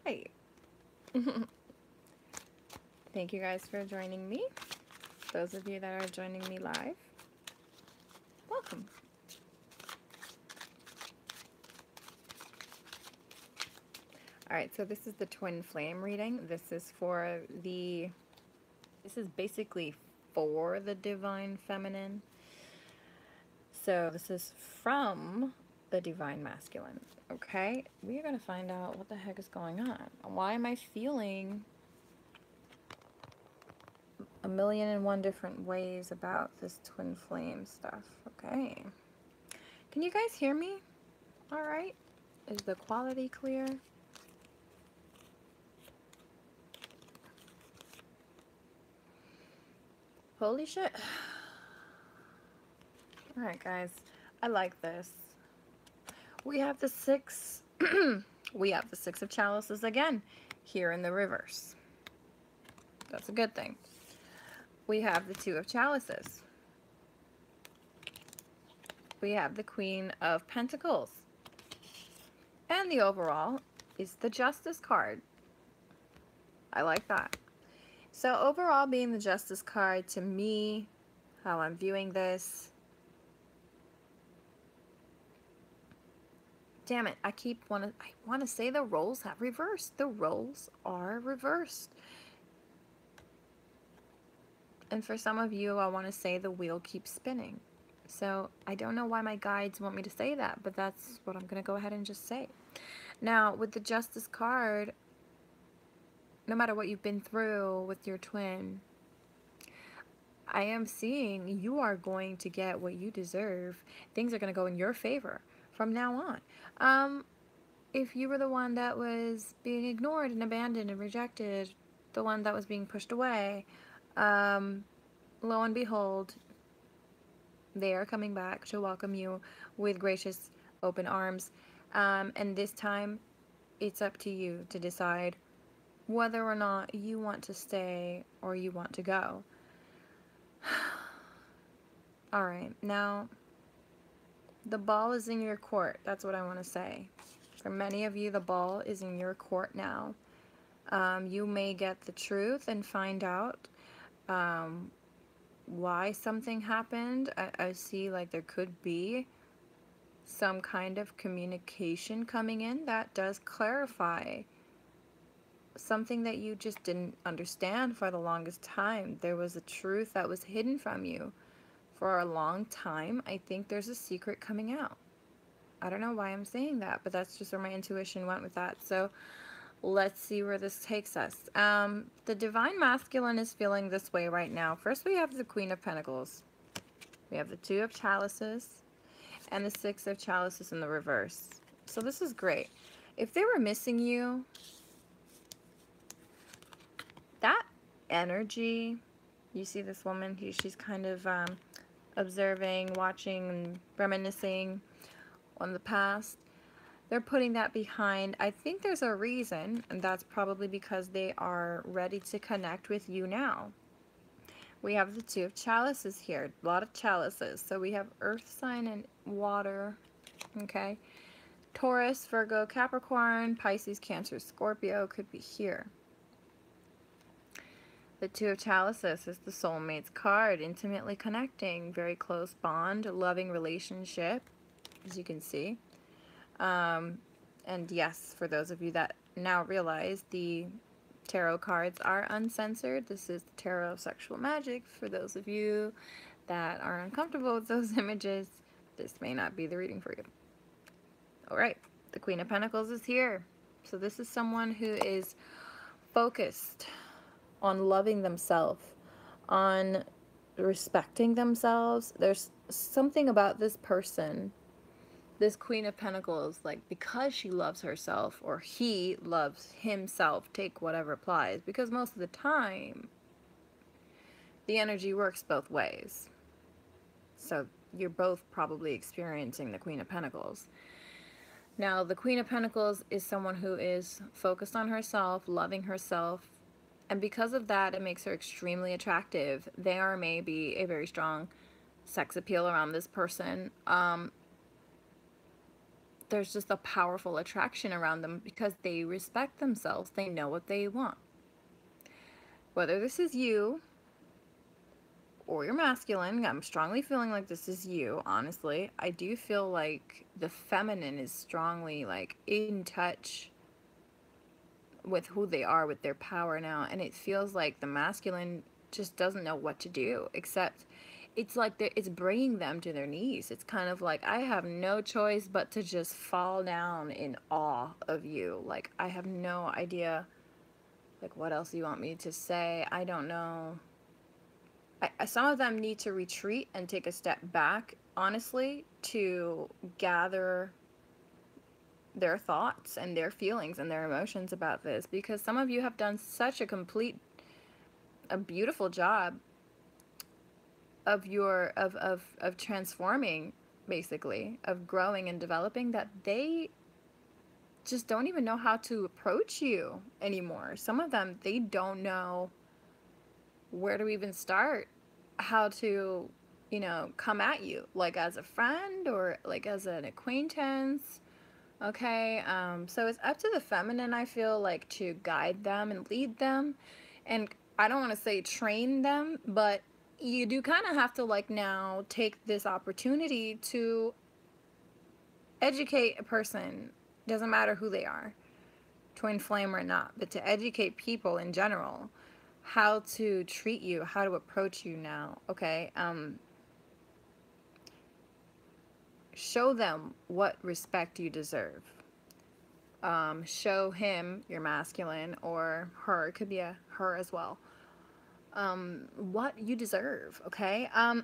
right. Thank you guys for joining me. Those of you that are joining me live, welcome. All right, so this is the twin flame reading. This is basically for the divine feminine. So this is from the divine masculine. Okay, we are going to find out what the heck is going on. Why am I feeling a million and one different ways about this twin flame stuff? Okay. Can you guys hear me? All right. Is the quality clear? Holy shit. All right, guys. I like this. We have the six. We have the Six of Chalices again here in the reverse. That's a good thing. We have the Two of Chalices. We have the Queen of Pentacles. And the overall is the Justice card. I like that. So overall, being the Justice card, to me, how I'm viewing this, damn it, I want to say the roles have reversed. The roles are reversed. And for some of you, I want to say the wheel keeps spinning. So I don't know why my guides want me to say that, but that's what I'm going to go ahead and just say. Now, with the Justice card, no matter what you've been through with your twin, I am seeing you are going to get what you deserve. Things are going to go in your favor from now on. If you were the one that was being ignored and abandoned and rejected, the one that was being pushed away, lo and behold, they are coming back to welcome you with gracious open arms. And this time, it's up to you to decide whether or not you want to stay or you want to go. Alright, now, the ball is in your court. That's what I want to say. For many of you, the ball is in your court now. You may get the truth and find out why something happened. I see like there could be some kind of communication coming in that does clarify something that you just didn't understand for the longest time. There was a truth that was hidden from you for a long time. I think there's a secret coming out. I don't know why I'm saying that, but that's just where my intuition went with that. So let's see where this takes us. The divine masculine is feeling this way right now. First, we have the Queen of Pentacles. We have the Two of Chalices and the Six of Chalices in the reverse. So this is great. If they were missing you, that energy, you see this woman, she's kind of observing, watching, and reminiscing on the past. They're putting that behind. I think there's a reason, and that's probably because they are ready to connect with you now. We have the Two of Chalices here. A lot of chalices. So we have earth sign and water. Okay. Taurus, Virgo, Capricorn, Pisces, Cancer, Scorpio could be here. The Two of Chalices is the soulmate's card. Intimately connecting. Very close bond. Loving relationship, as you can see. And yes, for those of you that now realize the tarot cards are uncensored, this is the tarot of sexual magic. For those of you that are uncomfortable with those images, this may not be the reading for you. Alright, the Queen of Pentacles is here. So this is someone who is focused on loving themselves, on respecting themselves. There's something about this person, this Queen of Pentacles, like because she loves herself or he loves himself, take whatever applies, because most of the time the energy works both ways. So you're both probably experiencing the Queen of Pentacles. Now the Queen of Pentacles is someone who is focused on herself, loving herself, and because of that it makes her extremely attractive. There may be a very strong sex appeal around this person. there's just a powerful attraction around them because they respect themselves. They know what they want. Whether this is you or you're masculine, I'm strongly feeling like this is you, honestly. I do feel like the feminine is strongly like in touch with who they are, with their power now, and it feels like the masculine just doesn't know what to do, except it's like it's bringing them to their knees. It's kind of like, I have no choice but to just fall down in awe of you. Like, I have no idea, like, what else you want me to say. I don't know. Some of them need to retreat and take a step back, honestly, to gather their thoughts and their feelings and their emotions about this, because some of you have done such a beautiful job of transforming, basically, of growing and developing, that they just don't even know how to approach you anymore. Some of them, they don't know where to even start, how to, come at you, like as a friend or like as an acquaintance. Okay, so it's up to the feminine, I feel like, to guide them and lead them. And I don't want to say train them, but you do kind of have to, like, now take this opportunity to educate a person. Doesn't matter who they are, twin flame or not, but to educate people in general how to treat you, how to approach you now, okay? Show them what respect you deserve. Show him, your masculine, or her, it could be a her as well, what you deserve, okay? I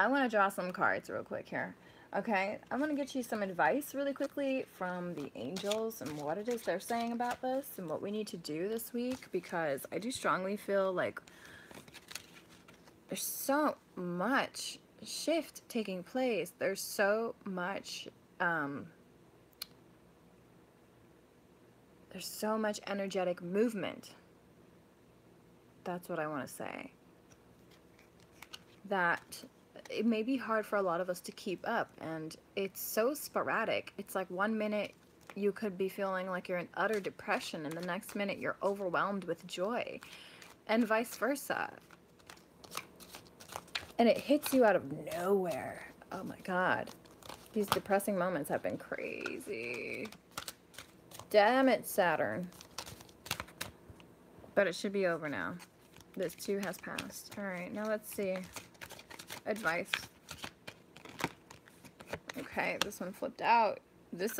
want to draw some cards real quick here, okay? I'm going to get you some advice really quickly from the angels and what it is they're saying about this and what we need to do this week, because I do strongly feel like there's so much shift taking place. There's so much there's so much energetic movement. That's what I want to say. That it may be hard for a lot of us to keep up, and it's so sporadic. It's like one minute you could be feeling like you're in utter depression, and the next minute you're overwhelmed with joy, and vice versa. And it hits you out of nowhere. Oh my God. These depressing moments have been crazy. Damn it, Saturn. But it should be over now. This too has passed. Alright, now let's see. Advice. Okay, this one flipped out.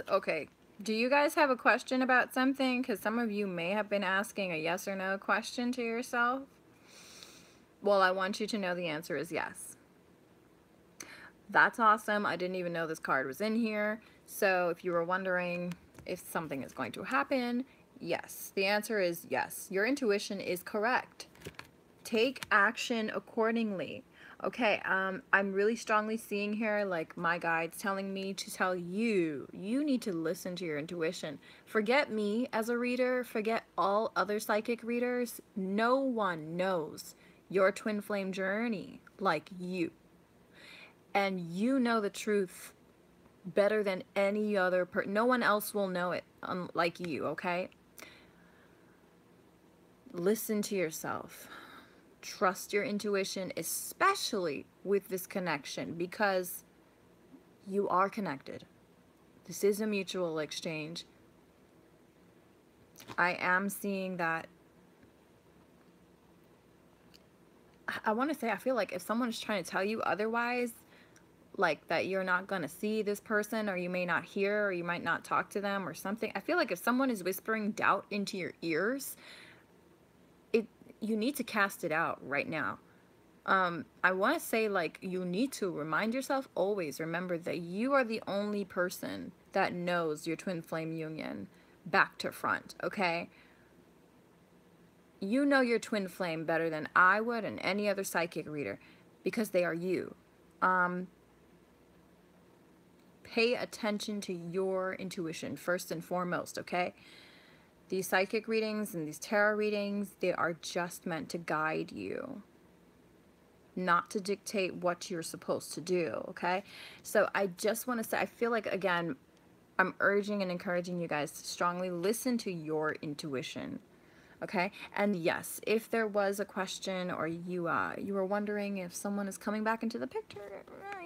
Okay. Do you guys have a question about something? Because some of you may have been asking a yes or no question to yourself. Well, I want you to know the answer is yes. That's awesome. I didn't even know this card was in here. So if you were wondering if something is going to happen, yes. The answer is yes. Your intuition is correct. Take action accordingly. Okay, I'm really strongly seeing here, like, my guides telling me to tell you, you need to listen to your intuition. Forget me as a reader. Forget all other psychic readers. No one knows your twin flame journey like you. And you know the truth better than any other person. No one else will know it like you, okay? Listen to yourself. Trust your intuition, especially with this connection, because you are connected. This is a mutual exchange. I am seeing that. I want to say, I feel like if someone is trying to tell you otherwise, like that you're not going to see this person, or you may not hear, or you might not talk to them or something. I feel like if someone is whispering doubt into your ears, you need to cast it out right now. I want to say, like, you need to remind yourself, always remember that you are the only person that knows your twin flame union back to front, okay? You know your twin flame better than I would and any other psychic reader, because they are you. Pay attention to your intuition first and foremost, okay? These psychic readings and these tarot readings, they are just meant to guide you, not to dictate what you're supposed to do, okay? So I just want to say, I feel like, again, I'm urging and encouraging you guys to strongly listen to your intuition, okay? And yes, if there was a question, or you were wondering if someone is coming back into the picture,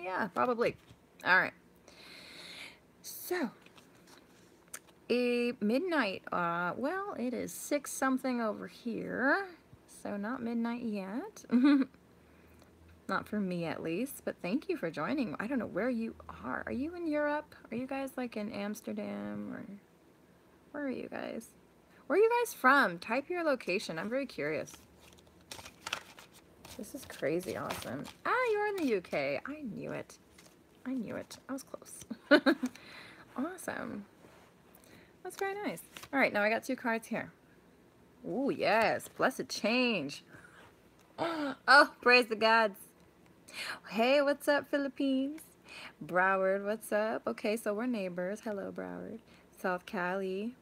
yeah, probably. All right. So, midnight, well, it is 6 something over here, so not midnight yet. Not for me, at least, but thank you for joining. I don't know where you are. Are you in Europe? Are you guys like in Amsterdam, or where are you guys? Where are you guys from? Type your location. I'm very curious. This is crazy awesome. Ah, you're in the UK. I knew it. I knew it. I was close. Awesome. That's very nice. All right, now I got 2 cards here. Ooh, yes. Blessed change. Oh, praise the gods. Hey, what's up, Philippines? Broward, what's up? Okay, so we're neighbors. Hello, Broward. South Cali.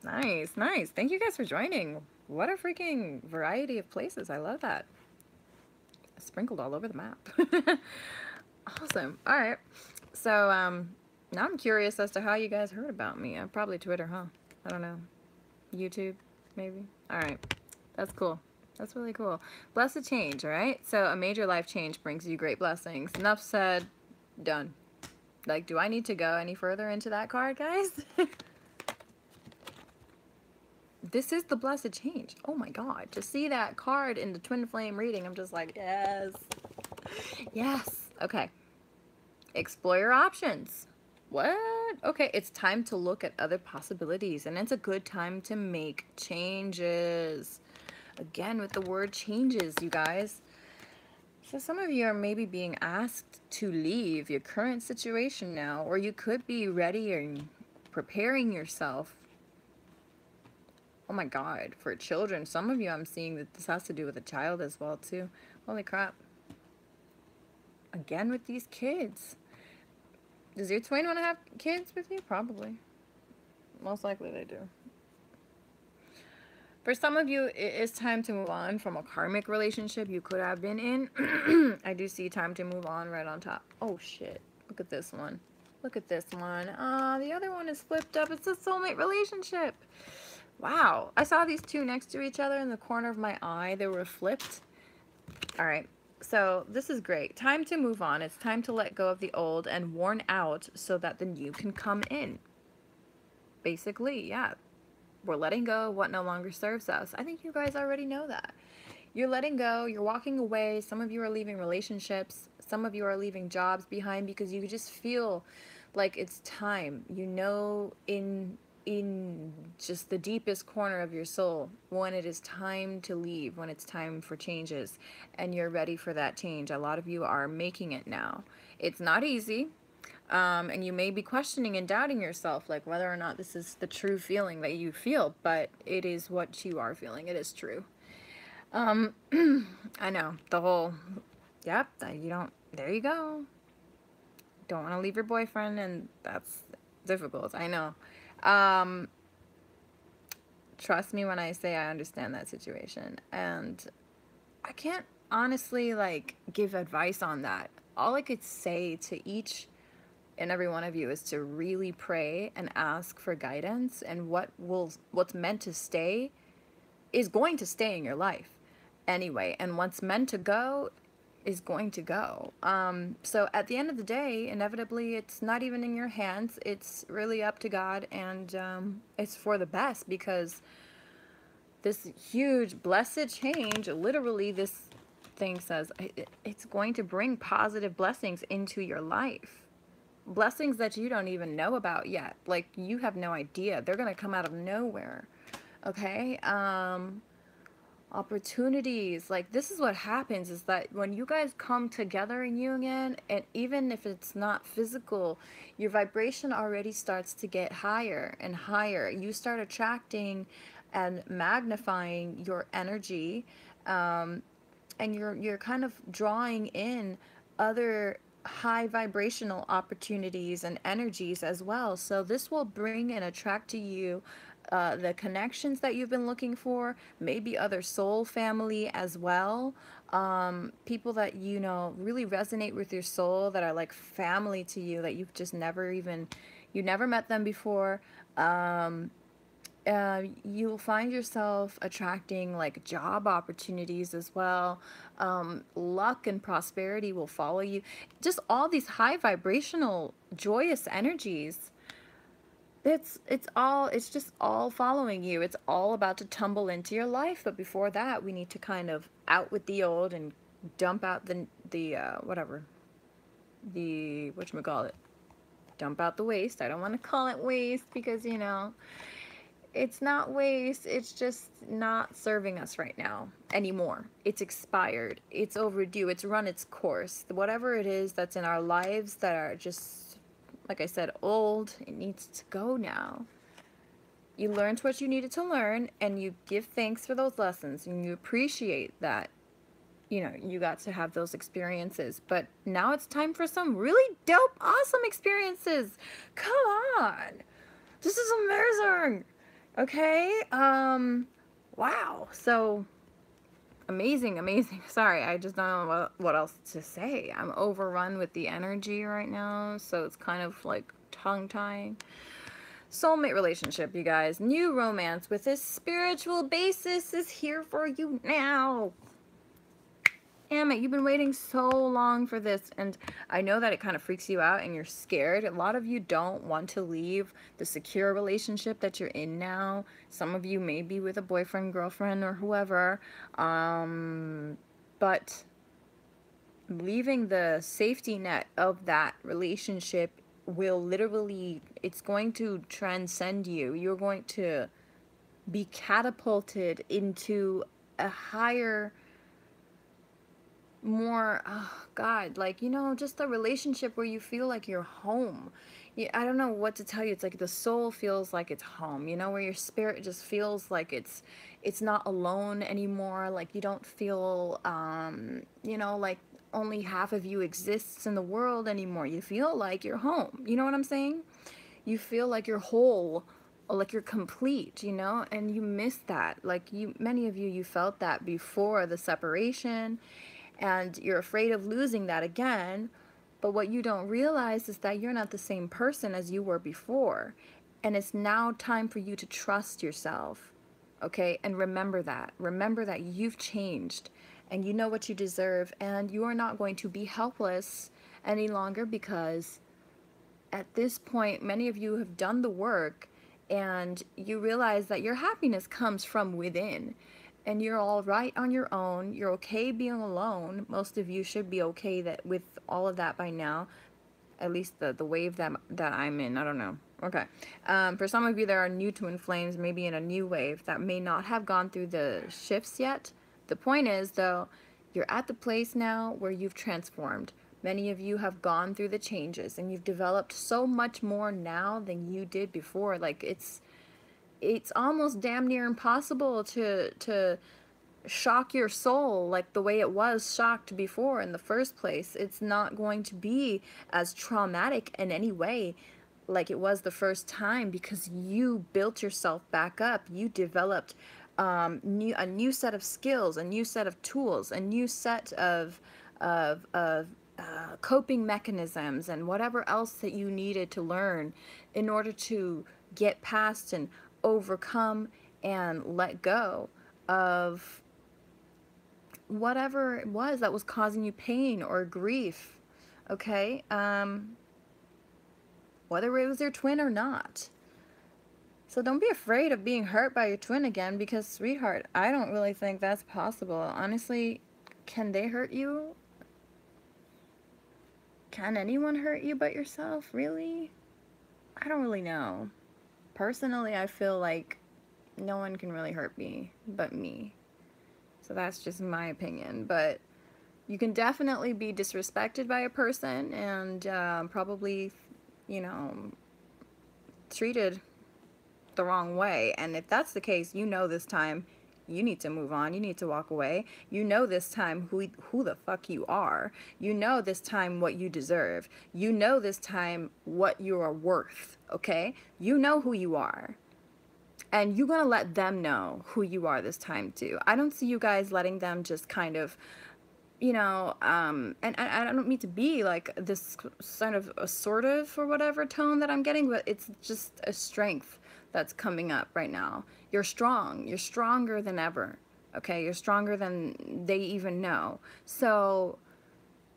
Nice, nice. Thank you guys for joining. What a freaking variety of places. I love that. Sprinkled all over the map. Awesome. All right. So, now I'm curious as to how you guys heard about me. Probably Twitter, huh? I don't know. YouTube, maybe? All right. That's cool. That's really cool. Blessed change, all right? So a major life change brings you great blessings. Enough said. Done. Like, do I need to go any further into that card, guys? This is the blessed change. Oh my God. To see that card in the twin flame reading, I'm just like, yes. Yes. Okay. Explore your options. What? Okay, it's time to look at other possibilities, and it's a good time to make changes. Again, with the word changes, you guys. So some of you are maybe being asked to leave your current situation now, or you could be ready and preparing yourself. Oh my God, for children. Some of you, I'm seeing that this has to do with a child as well too. Holy crap. Again with these kids. Does your twin want to have kids with you? Probably. Most likely they do. For some of you, it is time to move on from a karmic relationship you could have been in. I do see time to move on right on top. Oh, shit. Look at this one. Look at this one. The other one is flipped up. It's a soulmate relationship. Wow. I saw these 2 next to each other in the corner of my eye. They were flipped. All right. So this is great. Time to move on. It's time to let go of the old and worn out so that the new can come in. Basically, yeah. We're letting go of what no longer serves us. I think you guys already know that. You're letting go. You're walking away. Some of you are leaving relationships. Some of you are leaving jobs behind because you just feel like it's time. You know, in just the deepest corner of your soul, when it is time to leave, when it's time for changes, and you're ready for that change. A lot of you are making it now. It's not easy. And you may be questioning and doubting yourself, like whether or not this is the true feeling that you feel, but it is what you are feeling. It is true. I know, the whole, yep, you don't, there you go. Don't want to leave your boyfriend, and that's difficult. I know. Trust me when I say I understand that situation, and I can't honestly, like, give advice on that. All I could say to each and every one of you is to really pray and ask for guidance, and what's meant to stay is going to stay in your life anyway, and what's meant to go is going to go. So at the end of the day, inevitably, it's not even in your hands. It's really up to God, and it's for the best, because this huge blessed change, literally this thing says it's going to bring positive blessings into your life. Blessings that you don't even know about yet. Like, you have no idea. They're going to come out of nowhere. Okay? Opportunities. Like, this is what happens, is that when you guys come together in union, and even if it's not physical, your vibration already starts to get higher and higher. You start attracting and magnifying your energy, and you're kind of drawing in other high vibrational opportunities and energies as well. So this will bring and attract to you the connections that you've been looking for, maybe other soul family as well. People that, you know, really resonate with your soul, that are like family to you, that you've just never even, you never met them before. Um, you'll find yourself attracting like job opportunities as well. Luck and prosperity will follow you. Just all these high vibrational, joyous energies. It's just all following you. It's all about to tumble into your life. But before that, we need to kind of out with the old and dump out the whatever, the whatchamacallit, dump out the waste. I don't want to call it waste because, you know, it's not waste, it's just not serving us right now anymore. It's expired, it's overdue, it's run its course. Whatever it is that's in our lives that are just, like I said, old, it needs to go now. You learned what you needed to learn, and you give thanks for those lessons, and you appreciate that, you know, you got to have those experiences. But now it's time for some really dope, awesome experiences. Come on. This is amazing. Okay, wow, so amazing, amazing. Sorry, I just don't know what else to say. I'm overrun with the energy right now, so it's kind of like tongue-tying. Soulmate relationship, you guys. New romance with a spiritual basis is here for you now. Damn it, you've been waiting so long for this, and I know that it kind of freaks you out and you're scared. A lot of you don't want to leave the secure relationship that you're in now. Some of you may be with a boyfriend, girlfriend, or whoever, but leaving the safety net of that relationship will literally, it's going to transcend you. You're going to be catapulted into a higher, more, oh God, like, you know, just a relationship where you feel like you're home. I don't know what to tell you. It's like the soul feels like it's home, you know, where your spirit just feels like it's not alone anymore. Like you don't feel, you know, like only half of you exists in the world anymore. You feel like you're home. You know what I'm saying? You feel like you're whole, like you're complete, you know, and you miss that. Like many of you, you felt that before the separation, and you're afraid of losing that again. But what you don't realize is that you're not the same person as you were before, and it's now time for you to trust yourself. Okay, and remember that you've changed, and you know what you deserve, and you are not going to be helpless any longer, because at this point many of you have done the work, and you realize that your happiness comes from within, and you're all right on your own. You're okay being alone. Most of you should be okay that with all of that by now, at least the wave that I'm in. I don't know. Okay. For some of you that are new twin flames, maybe in a new wave that may not have gone through the shifts yet. The point is, though, you're at the place now where you've transformed. Many of you have gone through the changes, and you've developed so much more now than you did before. Like it's almost damn near impossible to shock your soul like the way it was shocked before in the first place. It's not going to be as traumatic in any way like it was the first time, because you built yourself back up. You developed a new set of skills, a new set of tools, a new set of coping mechanisms, and whatever else that you needed to learn in order to get past and overcome and let go of whatever it was that was causing you pain or grief. Okay, whether it was your twin or not. So don't be afraid of being hurt by your twin again, because, sweetheart, I don't really think that's possible. Honestly, can they hurt you? Can anyone hurt you but yourself? Really? I don't really know. Personally, I feel like no one can really hurt me but me. So that's just my opinion. But you can definitely be disrespected by a person, and probably, you know, treated the wrong way. And if that's the case, you know this time you need to move on. You need to walk away. You know this time who the fuck you are. You know this time what you deserve. You know this time what you are worth, okay? You know who you are. And you're gonna let them know who you are this time too. I don't see you guys letting them just kind of, you know, and I don't mean to be like this sort of assertive or whatever tone that I'm getting, but it's just a strength that's coming up right now. You're strong. You're stronger than ever. Okay, you're stronger than they even know. So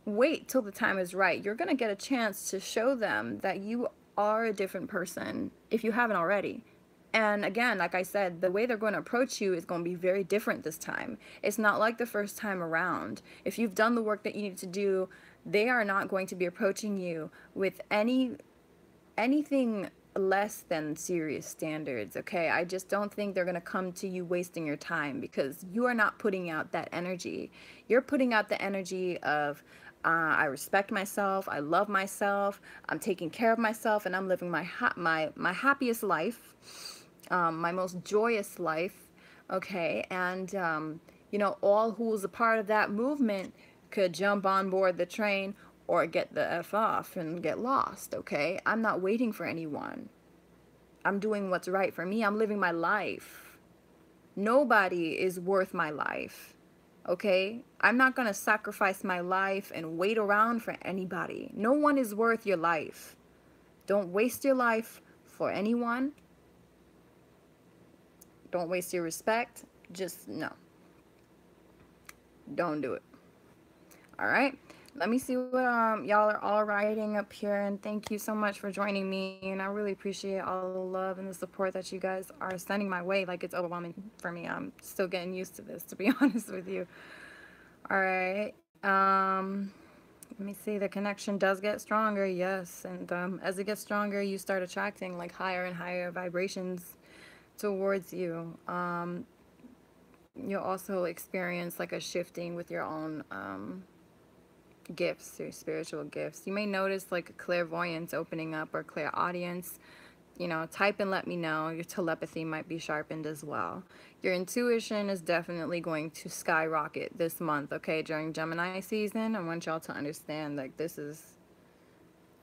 wait till the time is right. You're gonna get a chance to show them that you are a different person if you haven't already. And again, like I said, the way they're going to approach you is going to be very different this time. It's not like the first time around. If you've done the work that you need to do, they are not going to be approaching you with anything less than serious standards, okay? I just don't think they're going to come to you wasting your time, because you are not putting out that energy. You're putting out the energy of, I respect myself, I love myself, I'm taking care of myself, and I'm living my happiest life, my most joyous life, okay? And, you know, all who's a part of that movement could jump on board the train or get the F off and get lost, okay? I'm not waiting for anyone. I'm doing what's right for me. I'm living my life. Nobody is worth my life, okay? I'm not going to sacrifice my life and wait around for anybody. No one is worth your life. Don't waste your life for anyone. Don't waste your respect. Just no. Don't do it. All right. Let me see what y'all are all writing up here, and thank you so much for joining me, and I really appreciate all the love and the support that you guys are sending my way. Like, it's overwhelming for me. I'm still getting used to this, to be honest with you. All right. Let me see. The connection does get stronger, yes, and as it gets stronger, you start attracting like higher and higher vibrations towards you. You'll also experience like a shifting with your own gifts, your spiritual gifts. You may notice like a clairvoyance opening up, or clairaudience. You know, type and let me know. Your telepathy might be sharpened as well. Your intuition is definitely going to skyrocket this month, okay, during Gemini season. I want y'all to understand, like, this is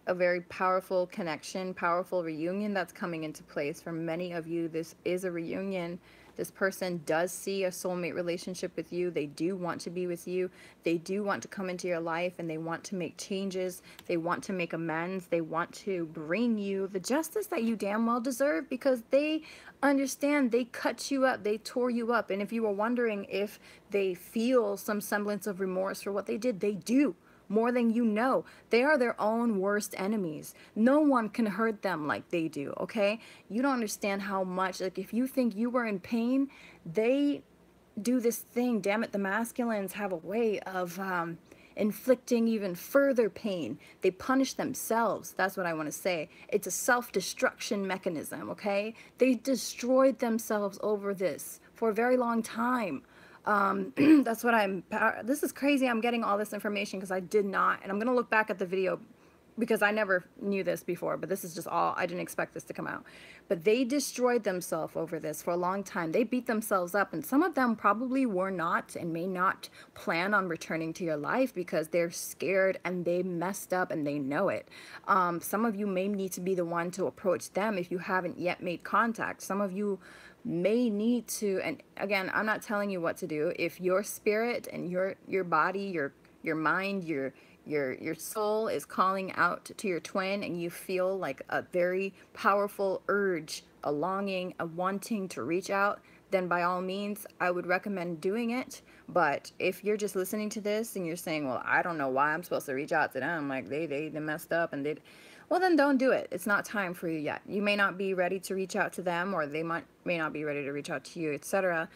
a very powerful connection, powerful reunion that's coming into place for many of you. This is a reunion. This person does see a soulmate relationship with you. They do want to be with you. They do want to come into your life, and they want to make changes. They want to make amends. They want to bring you the justice that you damn well deserve, because they understand they cut you up. They tore you up. And if you were wondering if they feel some semblance of remorse for what they did, they do. More than you know. They are their own worst enemies. No one can hurt them like they do, okay? You don't understand how much, like, if you think you were in pain, they do this thing. Damn it, the masculines have a way of inflicting even further pain. They punish themselves. That's what I want to say. It's a self-destruction mechanism, okay? They destroyed themselves over this for a very long time. That's what this is crazy. I'm getting all this information because I did not, and I'm going to look back at the video because I never knew this before, but this is just all, I didn't expect this to come out. But they destroyed themselves over this for a long time. They beat themselves up, and some of them probably were not and may not plan on returning to your life because they're scared and they messed up and they know it. Some of you may need to be the one to approach them if you haven't yet made contact. Some of you may need to, and again, I'm not telling you what to do. If your spirit and your body, your mind, your soul is calling out to your twin, and you feel like a very powerful urge, a longing, a wanting to reach out, then by all means, I would recommend doing it. But if you're just listening to this and you're saying, well, I don't know why I'm supposed to reach out to them, like they messed up and well, then don't do it. It's not time for you yet. You may not be ready to reach out to them, or they may not be ready to reach out to you, etc.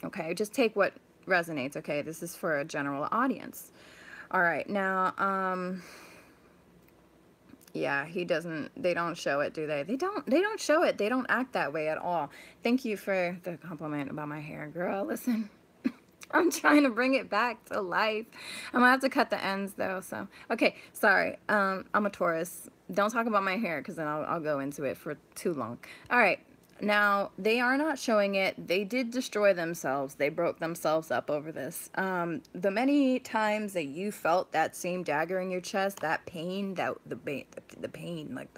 Okay, just take what resonates, okay? This is for a general audience. All right, now, yeah, they don't show it, do they? They don't show it. They don't act that way at all. Thank you for the compliment about my hair, girl. Listen. I'm trying to bring it back to life. I'm gonna have to cut the ends though, so. Okay, sorry. I'm a Taurus. Don't talk about my hair because then I'll go into it for too long. All right, now they are not showing it. They did destroy themselves. They broke themselves up over this. The many times that you felt that same dagger in your chest, that pain, the pain, like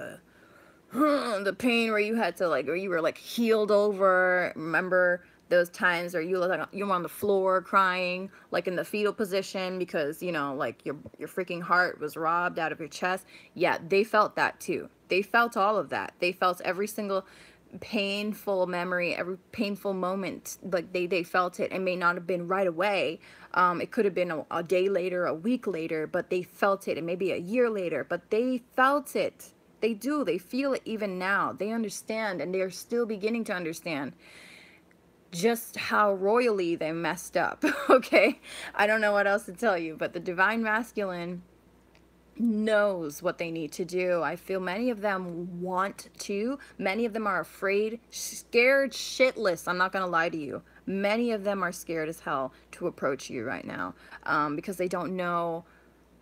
the pain where you had to like, or you were like healed over. Remember those times where you were on the floor crying, like in the fetal position because, you know, like your freaking heart was robbed out of your chest. Yeah, they felt that too. They felt all of that. They felt every single painful memory, every painful moment. Like they felt it. It may not have been right away. It could have been a day later, a week later, but they felt it. And maybe a year later, but they felt it. They do. They feel it even now. They understand, and they're still beginning to understand just how royally they messed up. Okay? I don't know what else to tell you, but the divine masculine knows what they need to do. I feel many of them want to. Many of them are afraid, scared shitless. I'm not going to lie to you. Many of them are scared as hell to approach you right now, because they don't know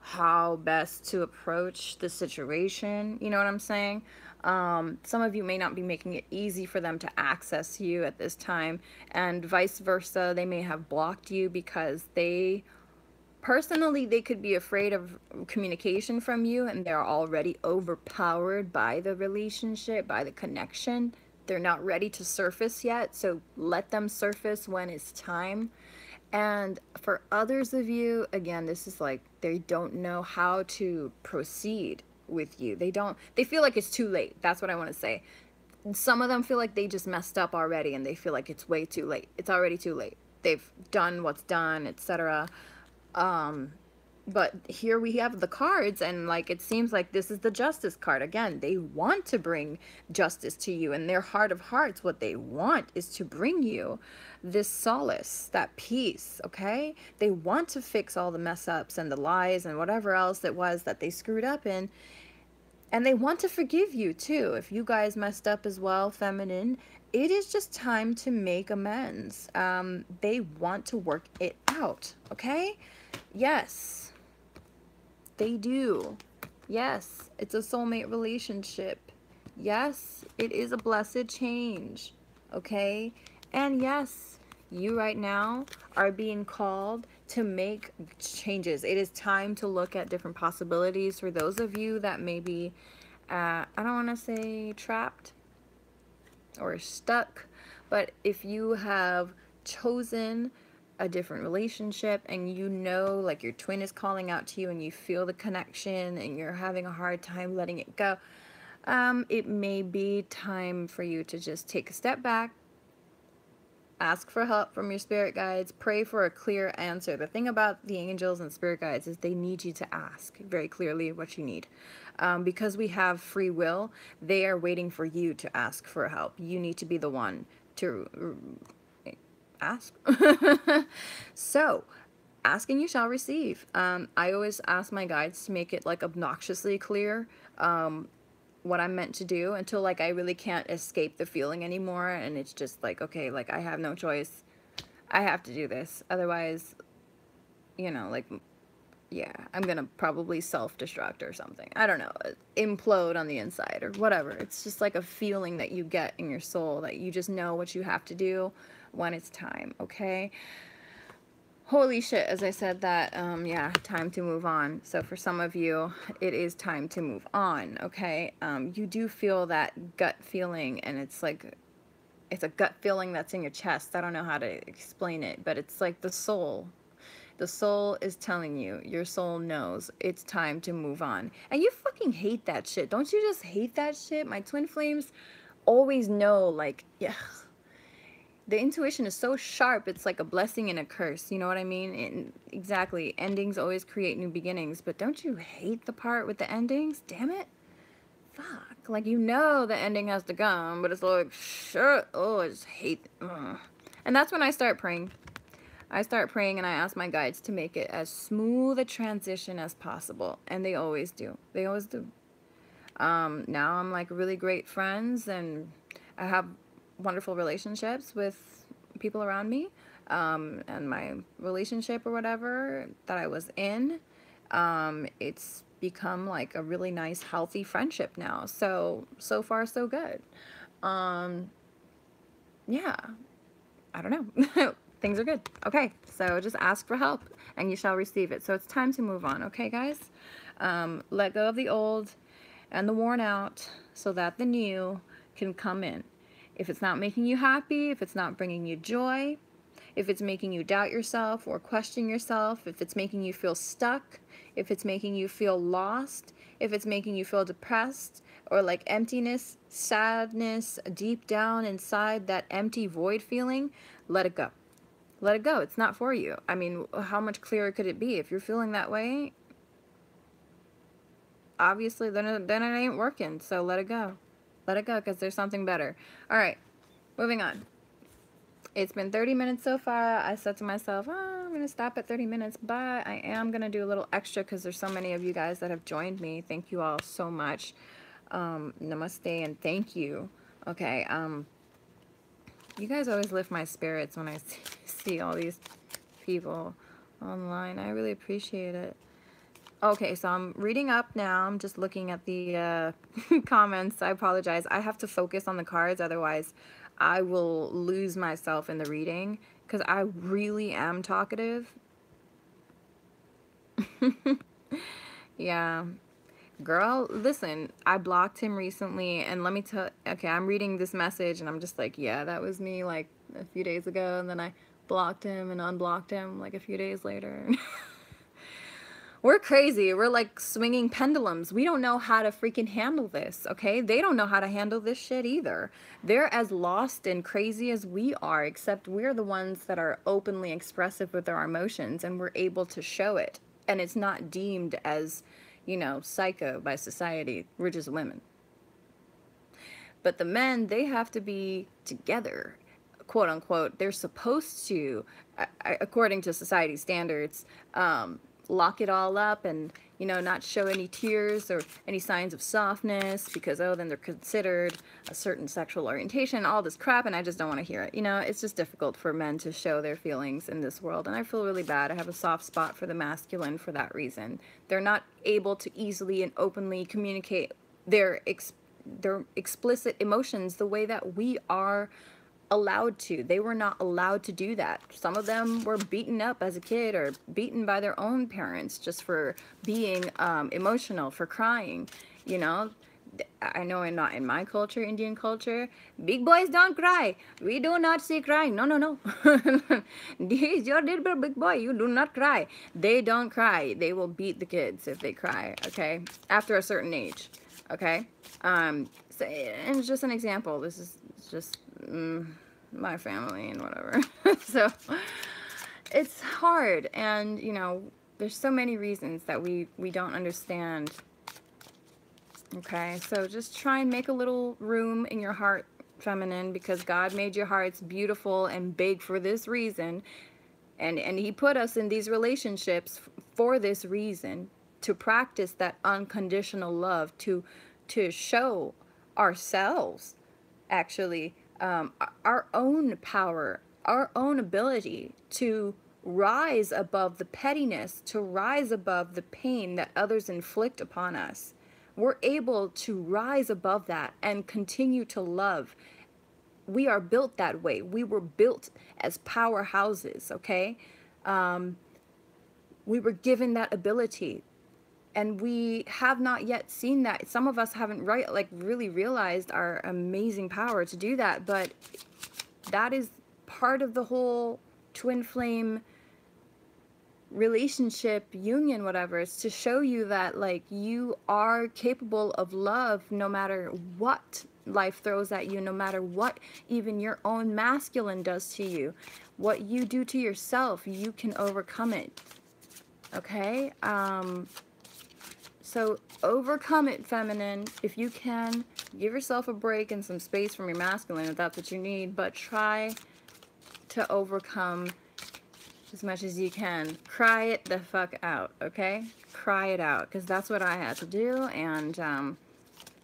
how best to approach the situation. You know what I'm saying? Some of you may not be making it easy for them to access you at this time, and vice versa. They may have blocked you because they personally, they could be afraid of communication from you, and they're already overpowered by the relationship, by the connection. They're not ready to surface yet, so let them surface when it's time. And for others of you, again, this is like they don't know how to proceed with you. They feel like it's too late. That's what I want to say. Some of them feel like they just messed up already, and they feel like it's way too late. It's already too late. They've done what's done, etc. But here we have the cards, and like it seems like this is the justice card again. They want to bring justice to you. In their heart of hearts, what they want is to bring you this solace, that peace. Okay, they want to fix all the mess ups and the lies and whatever else it was that they screwed up in, and they want to forgive you too. If you guys messed up as well, feminine, it is just time to make amends. They want to work it out. Okay, yes, they do. Yes, it's a soulmate relationship. Yes, it is a blessed change. Okay? And yes, you right now are being called to make changes. It is time to look at different possibilities for those of you that may be, I don't want to say trapped or stuck, but if you have chosen a different relationship and you know like your twin is calling out to you and you feel the connection and you're having a hard time letting it go, it may be time for you to just take a step back, ask for help from your spirit guides, pray for a clear answer. The thing about the angels and spirit guides is they need you to ask very clearly what you need. Because we have free will, they are waiting for you to ask for help. You need to be the one to ask. So, ask and you shall receive. I always ask my guides to make it like obnoxiously clear what I'm meant to do until like I really can't escape the feeling anymore, and it's just like, okay, like I have no choice. I have to do this. Otherwise, you know, like, yeah, I'm gonna probably self-destruct or something. I don't know, implode on the inside or whatever. It's just like a feeling that you get in your soul that you just know what you have to do when it's time, okay? Holy shit, as I said that, yeah, time to move on. So for some of you, it is time to move on, okay? You do feel that gut feeling, and it's like, it's a gut feeling that's in your chest. I don't know how to explain it, but it's like the soul. The soul is telling you, your soul knows it's time to move on. And you fucking hate that shit. Don't you just hate that shit? My twin flames always know, like, yeah. The intuition is so sharp, it's like a blessing and a curse. You know what I mean? And exactly. Endings always create new beginnings. But don't you hate the part with the endings? Damn it. Fuck. Like, you know the ending has to come, but it's like, sure. Oh, I just hate it. Ugh. And that's when I start praying. I start praying and I ask my guides to make it as smooth a transition as possible. And they always do. They always do. Now I'm like really great friends, and I have wonderful relationships with people around me, and my relationship or whatever that I was in, it's become like a really nice healthy friendship now. So far so good. Yeah, I don't know. Things are good. Okay, so just ask for help and you shall receive it. So it's time to move on, okay guys? Let go of the old and the worn out so that the new can come in. If it's not making you happy, if it's not bringing you joy, if it's making you doubt yourself or question yourself, if it's making you feel stuck, if it's making you feel lost, if it's making you feel depressed or like emptiness, sadness, deep down inside, that empty void feeling, let it go. Let it go. It's not for you. I mean, how much clearer could it be? If you're feeling that way, obviously then it ain't working. So let it go. Let it go, because there's something better. All right, moving on. It's been 30 minutes so far. I said to myself, oh, I'm going to stop at 30 minutes, but I am going to do a little extra because there's so many of you guys that have joined me. Thank you all so much. Namaste and thank you. Okay, you guys always lift my spirits when I see all these people online. I really appreciate it. Okay, so I'm reading up now. I'm just looking at the comments. I apologize. I have to focus on the cards, otherwise I will lose myself in the reading because I really am talkative. Yeah. Girl, listen, I blocked him recently, and let me tell, okay, I'm reading this message and I'm just like, yeah, that was me like a few days ago, and then I blocked him and unblocked him like a few days later. We're crazy. We're like swinging pendulums. We don't know how to freaking handle this, okay? They don't know how to handle this shit either. They're as lost and crazy as we are, except we're the ones that are openly expressive with our emotions, and we're able to show it. And it's not deemed as, you know, psycho by society. We're just women. But the men, they have to be together, quote unquote. They're supposed to, according to society standards, lock it all up and, you know, not show any tears or any signs of softness because, oh, then they're considered a certain sexual orientation, all this crap, and I just don't want to hear it. You know, it's just difficult for men to show their feelings in this world, and I feel really bad. I have a soft spot for the masculine for that reason. They're not able to easily and openly communicate their explicit emotions the way that we are allowed to. They were not allowed to do that. Some of them were beaten up as a kid or beaten by their own parents just for being emotional, for crying. You know, I know not in my culture, Indian culture, big boys don't cry. We do not see crying. No, no, no. He's your little big boy. You do not cry. They don't cry. They will beat the kids if they cry, okay? After a certain age, okay? So, and it's just an example. This is just my family and whatever. So it's hard, and you know, there's so many reasons that we don't understand. Okay, so just try and make a little room in your heart, feminine, because God made your hearts beautiful and big for this reason, and he put us in these relationships for this reason, to practice that unconditional love, to show ourselves actually our own power, our own ability to rise above the pettiness, to rise above the pain that others inflict upon us. We're able to rise above that and continue to love. We are built that way. We were built as powerhouses, okay? We were given that ability. And we have not yet seen that. Some of us haven't really realized our amazing power to do that. But that is part of the whole twin flame relationship, union, whatever. It's to show you that, like, you are capable of love no matter what life throws at you, no matter what even your own masculine does to you. What you do to yourself, you can overcome it. Okay? So overcome it, feminine. If you can, give yourself a break and some space from your masculine if that's what you need, but try to overcome as much as you can. Cry it the fuck out, okay? Cry it out, because that's what I had to do. And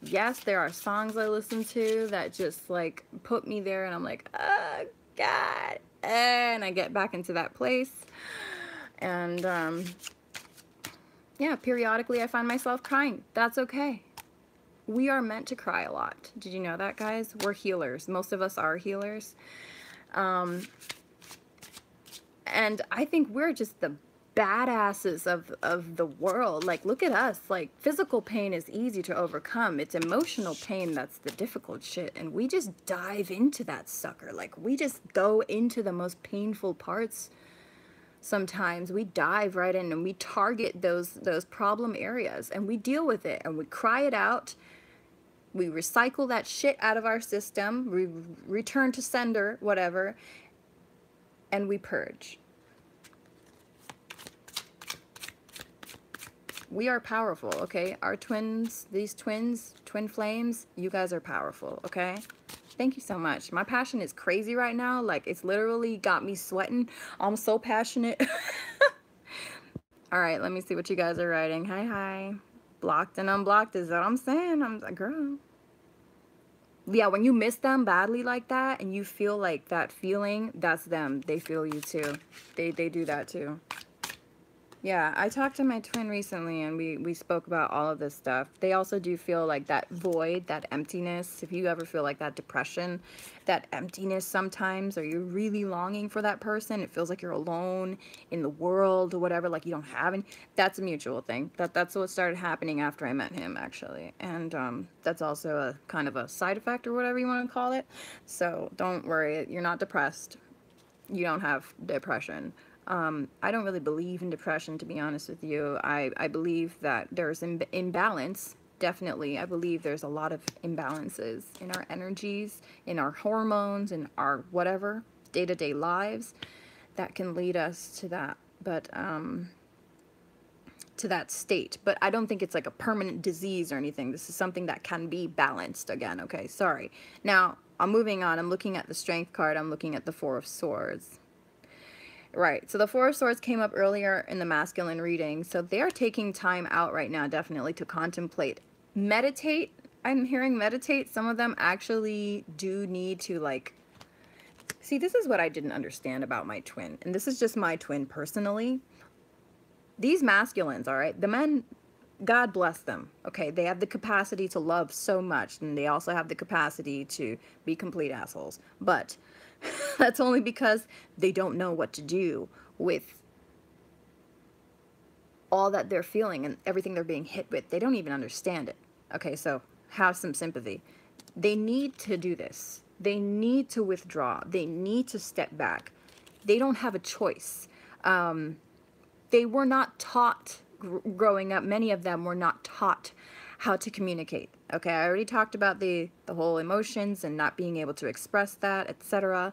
yes, there are songs I listen to that just like put me there, and I'm like, oh God, and I get back into that place. And yeah, periodically I find myself crying. That's okay. We are meant to cry a lot. Did you know that, guys? We're healers. Most of us are healers. And I think we're just the badasses of the world. Like, look at us. Like, physical pain is easy to overcome. It's emotional pain that's the difficult shit. And we just dive into that sucker. Like, we just go into the most painful parts. Sometimes we dive right in and we target those problem areas and we deal with it and we cry it out. We recycle that shit out of our system, we return to sender, whatever, and we purge. We are powerful, okay? Our twins, these twins, twin flames, you guys are powerful, okay? Thank you so much. My passion is crazy right now. Like, it's literally got me sweating. I'm so passionate. All right, let me see what you guys are writing. Hi, hi. Blocked and unblocked is what I'm saying. I'm like, girl. Yeah, when you miss them badly like that and you feel like that feeling, that's them. They feel you too. They do that too. Yeah, I talked to my twin recently and we spoke about all of this stuff. They also do feel like that void, that emptiness. If you ever feel like that depression, that emptiness sometimes, or you're really longing for that person, it feels like you're alone in the world or whatever, like you don't have any, that's a mutual thing. That's what started happening after I met him, actually. And that's also a kind of a side effect or whatever you want to call it. So don't worry, you're not depressed. You don't have depression. I don't really believe in depression, to be honest with you. I believe that there's imbalance, definitely. I believe there's a lot of imbalances in our energies, in our hormones, in our whatever, day-to-day lives that can lead us to that, but to that state. But I don't think it's like a permanent disease or anything. This is something that can be balanced again, okay? Sorry. Now, I'm moving on. I'm looking at the Strength card. I'm looking at the Four of Swords. Right, so the Four of Swords came up earlier in the masculine reading, so they're taking time out right now, definitely, to contemplate. Meditate, I'm hearing meditate. Some of them actually do need to, like, see, this is what I didn't understand about my twin, and this is just my twin personally. These masculines, all right, the men, God bless them, okay? They have the capacity to love so much, and they also have the capacity to be complete assholes, but that's only because they don't know what to do with all that they're feeling and everything they're being hit with. They don't even understand it. Okay, so have some sympathy. They need to do this. They need to withdraw. They need to step back. They don't have a choice. They were not taught growing up. Many of them were not taught how to communicate. Okay, I already talked about the whole emotions and not being able to express that, etc.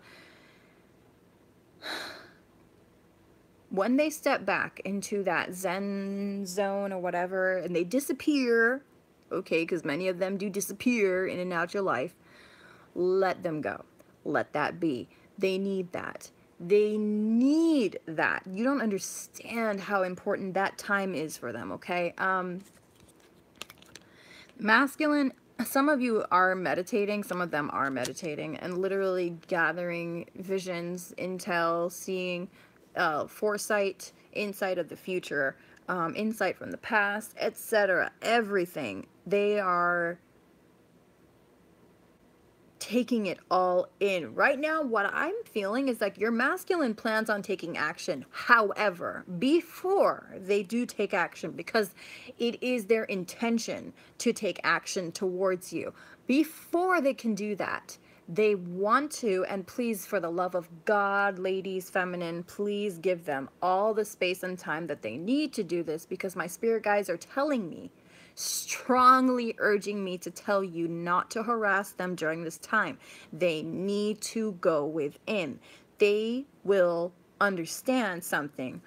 When they step back into that Zen zone or whatever, and they disappear, okay, because many of them do disappear in and out your life, let them go. Let that be. They need that. They need that. You don't understand how important that time is for them, okay? Masculine, some of you are meditating, some of them are meditating, and literally gathering visions, intel, seeing foresight, insight of the future, insight from the past, etc. Everything. They are taking it all in. Right now, what I'm feeling is like your masculine plans on taking action. However, before they do take action, because it is their intention to take action towards you, before they can do that, they want to, and please, for the love of God, ladies, feminine, please give them all the space and time that they need to do this, because my spirit guides are telling me, strongly urging me to tell you not to harass them during this time. They need to go within. They will understand something,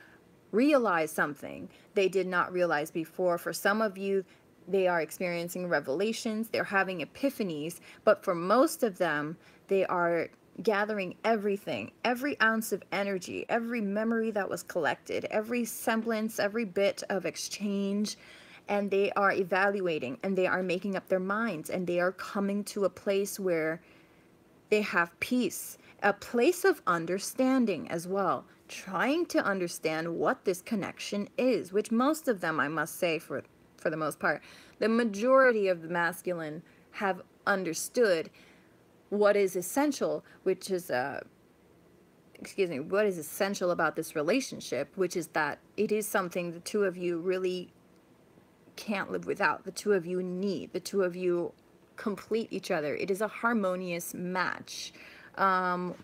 realize something they did not realize before. For some of you, they are experiencing revelations, they're having epiphanies, but for most of them, they are gathering everything, every ounce of energy, every memory that was collected, every semblance, every bit of exchange, and they are evaluating and they are making up their minds, and they are coming to a place where they have peace, a place of understanding as well, trying to understand what this connection is, which most of them, I must say, for the most part, the majority of the masculine have understood what is essential, which is excuse me, what is essential about this relationship, which is that it is something the two of you really can't live without. The two of you need. The two of you complete each other. It is a harmonious match. Wow,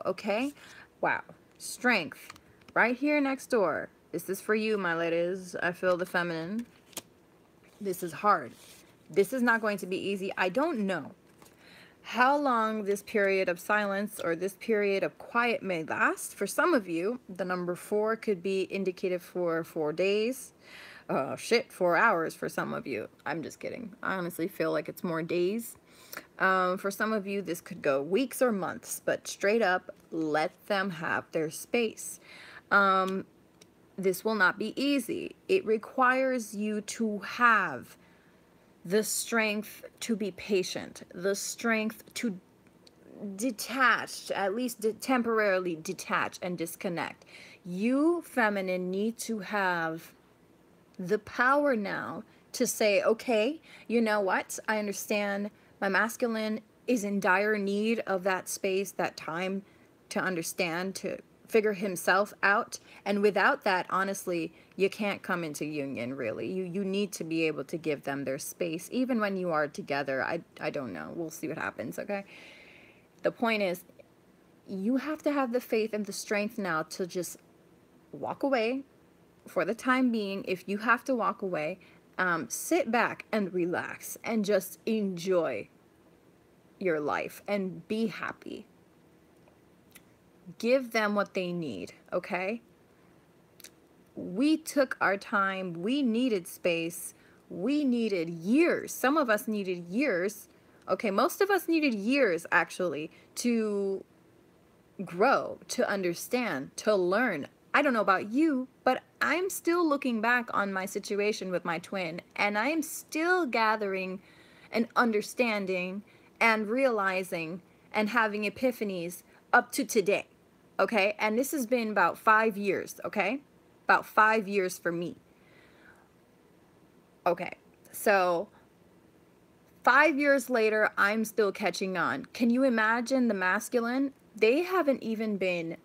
okay? Wow. Strength. Right here next door. This is for you, my ladies. I feel the feminine. This is hard. This is not going to be easy. I don't know how long this period of silence or this period of quiet may last. For some of you, the number 4 could be indicative for 4 days. 4 hours for some of you. I'm just kidding. I honestly feel like it's more days. For some of you, this could go weeks or months, but straight up, let them have their space. This will not be easy. It requires you to have the strength to be patient, the strength to detach, at least temporarily detach and disconnect. You, feminine, need to have the power now to say, okay, you know what? I understand my masculine is in dire need of that space, that time to understand, to figure himself out. And without that, honestly, you can't come into union, really. You need to be able to give them their space, even when you are together. I don't know. We'll see what happens, okay? The point is, you have to have the faith and the strength now to just walk away for the time being. If you have to walk away, sit back and relax and just enjoy your life and be happy. Give them what they need, okay? We took our time. We needed space. We needed years. Some of us needed years. Okay, most of us needed years, actually, to grow, to understand, to learn. I don't know about you, but I'm still looking back on my situation with my twin, and I am still gathering and understanding and realizing and having epiphanies up to today, okay? And this has been about 5 years, okay? About 5 years for me. Okay, so 5 years later, I'm still catching on. Can you imagine the masculine? They haven't even been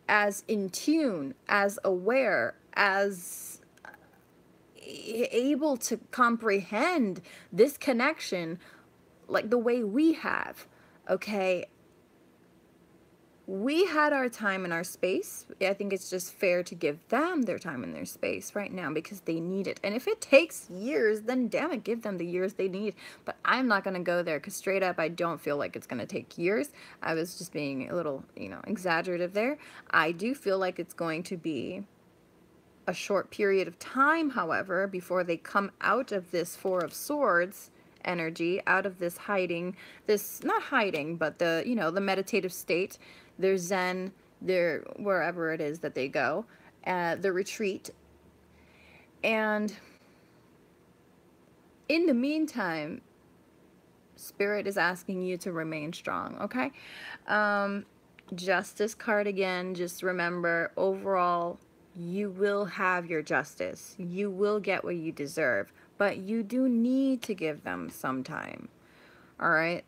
as in tune, as aware, as able to comprehend this connection like the way we have, okay? We had our time and our space. I think it's just fair to give them their time and their space right now because they need it. And if it takes years, then damn it, give them the years they need. But I'm not going to go there because straight up, I don't feel like it's going to take years. I was just being a little, exaggerative there. I do feel like it's going to be a short period of time, however, before they come out of this 4 of Swords energy, out of this hiding, this, not hiding, but the, the meditative state, their Zen, their, wherever it is that they go, the retreat. And in the meantime, Spirit is asking you to remain strong, okay? Justice card again, just remember, overall, you will have your justice. You will get what you deserve, but you do need to give them some time. All right.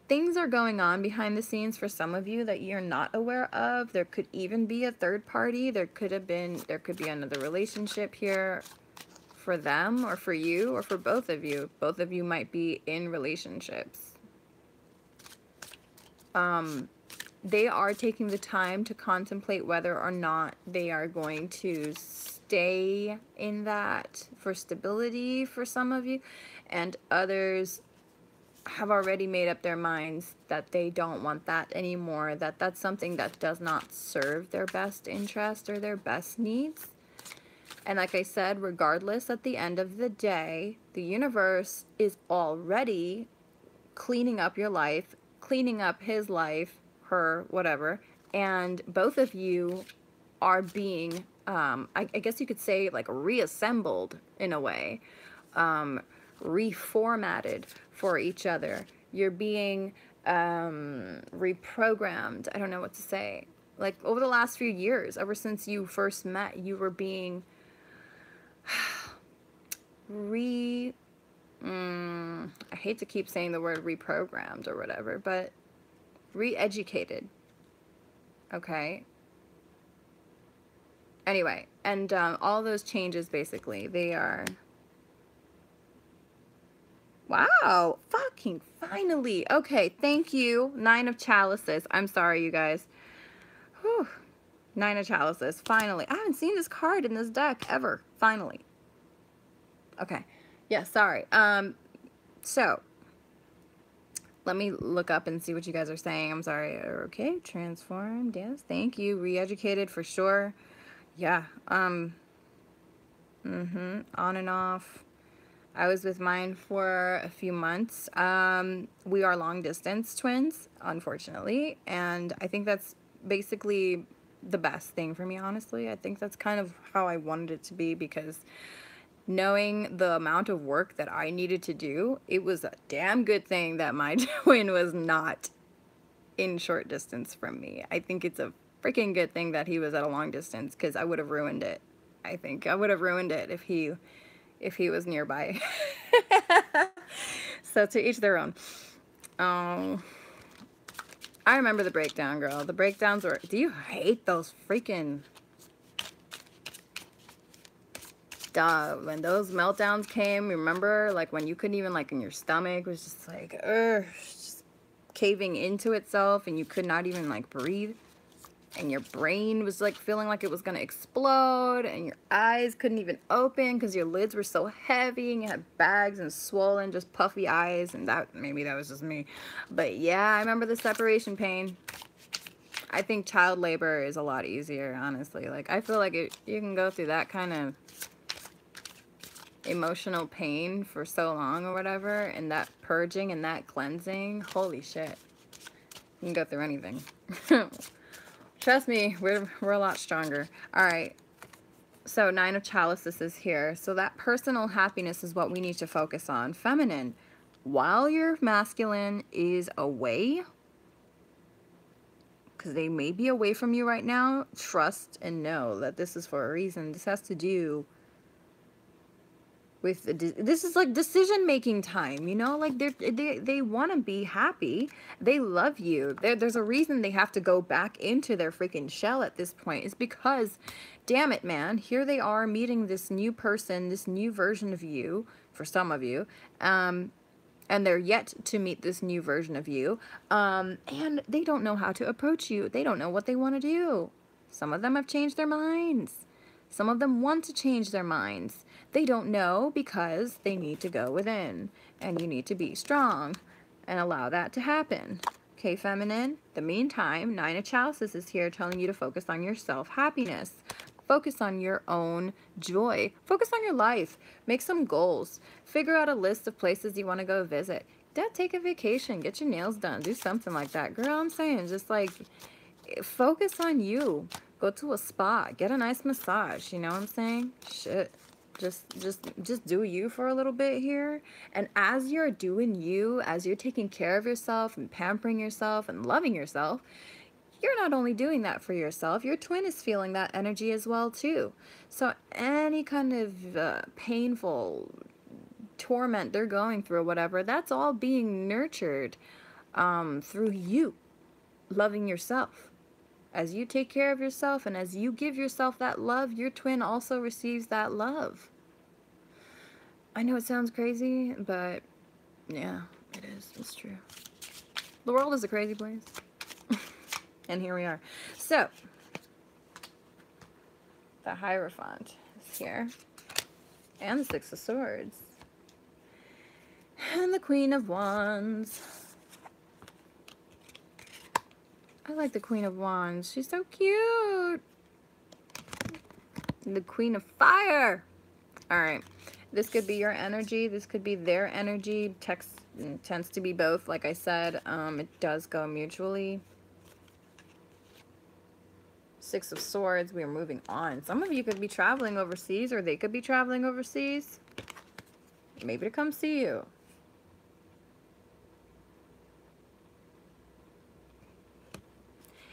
Things are going on behind the scenes for some of you that you're not aware of. There could even be a third party. There could be another relationship here for them or for you or for both of you. Both of you might be in relationships. They are taking the time to contemplate whether or not they are going to stay in that for stability for some of you, and others have already made up their minds that they don't want that anymore, that that's something that does not serve their best interest or their best needs. And like I said, regardless, at the end of the day, the universe is already cleaning up your life, cleaning up his life, her, whatever, and both of you are being, I guess you could say, like, reassembled in a way, reformatted for each other. You're being reprogrammed. I don't know what to say. Like, over the last few years, ever since you first met, you were being I hate to keep saying the word reprogrammed or whatever, but re-educated. Okay. Anyway, and all those changes basically, they are... Wow, fucking finally. Okay, thank you. 9 of Chalices. I'm sorry, you guys. Whew. 9 of Chalices. Finally. I haven't seen this card in this deck ever. Finally. Okay. Yeah, sorry. So, let me look up and see what you guys are saying. I'm sorry. Okay, transformed. Yes, thank you. Re-educated for sure. Yeah. On and off. I was with mine for a few months. We are long distance twins, unfortunately, and I think that's basically the best thing for me, honestly. I think that's kind of how I wanted it to be, because knowing the amount of work that I needed to do, it was a damn good thing that my twin was not in short distance from me. I think it's a freaking good thing that he was at a long distance, because I would have ruined it. I think I would have ruined it if he was nearby. So to each their own. I remember the breakdown, girl. The breakdowns were... Do you hate those freaking... when those meltdowns came, remember? Like when you couldn't even, like, in your stomach was just like, just caving into itself, and you could not even, like, breathe. And your brain was like feeling like it was gonna explode, and your eyes couldn't even open because your lids were so heavy, and you had bags and swollen, just puffy eyes. And that, maybe that was just me, but yeah, I remember the separation pain. I think child labor is a lot easier, honestly. Like, I feel like you can go through that kind of emotional pain for so long or whatever, and that purging and that cleansing, holy shit, you can go through anything. Trust me, we're a lot stronger. All right. So 9 of Chalices is here. So that personal happiness is what we need to focus on. Feminine, while your masculine is away, because they may be away from you right now, trust and know that this is for a reason. This has to do with this is like decision making time, you know, like they want to be happy, they love you, there's a reason they have to go back into their freaking shell at this point. It's because, damn it, man, here they are meeting this new person, this new version of you, for some of you, and they're yet to meet this new version of you, and they don't know how to approach you. They don't know what they want to do. Some of them have changed their minds. Some of them want to change their minds. They don't know because they need to go within. And you need to be strong and allow that to happen. Okay, feminine? The meantime, 9 of Chalices is here telling you to focus on your self-happiness. Focus on your own joy. Focus on your life. Make some goals. Figure out a list of places you want to go visit. Dad, take a vacation. Get your nails done. Do something like that. Girl, I'm saying, just like, focus on you. Go to a spa. Get a nice massage. You know what I'm saying? Shit. Just do you for a little bit here. And as you're doing you, as you're taking care of yourself and pampering yourself and loving yourself, you're not only doing that for yourself, your twin is feeling that energy as well too. So any kind of painful torment they're going through or whatever, that's all being nurtured through you loving yourself. As you take care of yourself and as you give yourself that love, your twin also receives that love. I know it sounds crazy, but yeah, it is. It's true. The world is a crazy place. And here we are. So, the Hierophant is here. And the 6 of Swords. And the Queen of Wands. I like the Queen of Wands. She's so cute. The Queen of Fire. All right. This could be your energy. This could be their energy. Tends to be both. Like I said, it does go mutually. 6 of Swords. We are moving on. Some of you could be traveling overseas, or they could be traveling overseas. Maybe to come see you.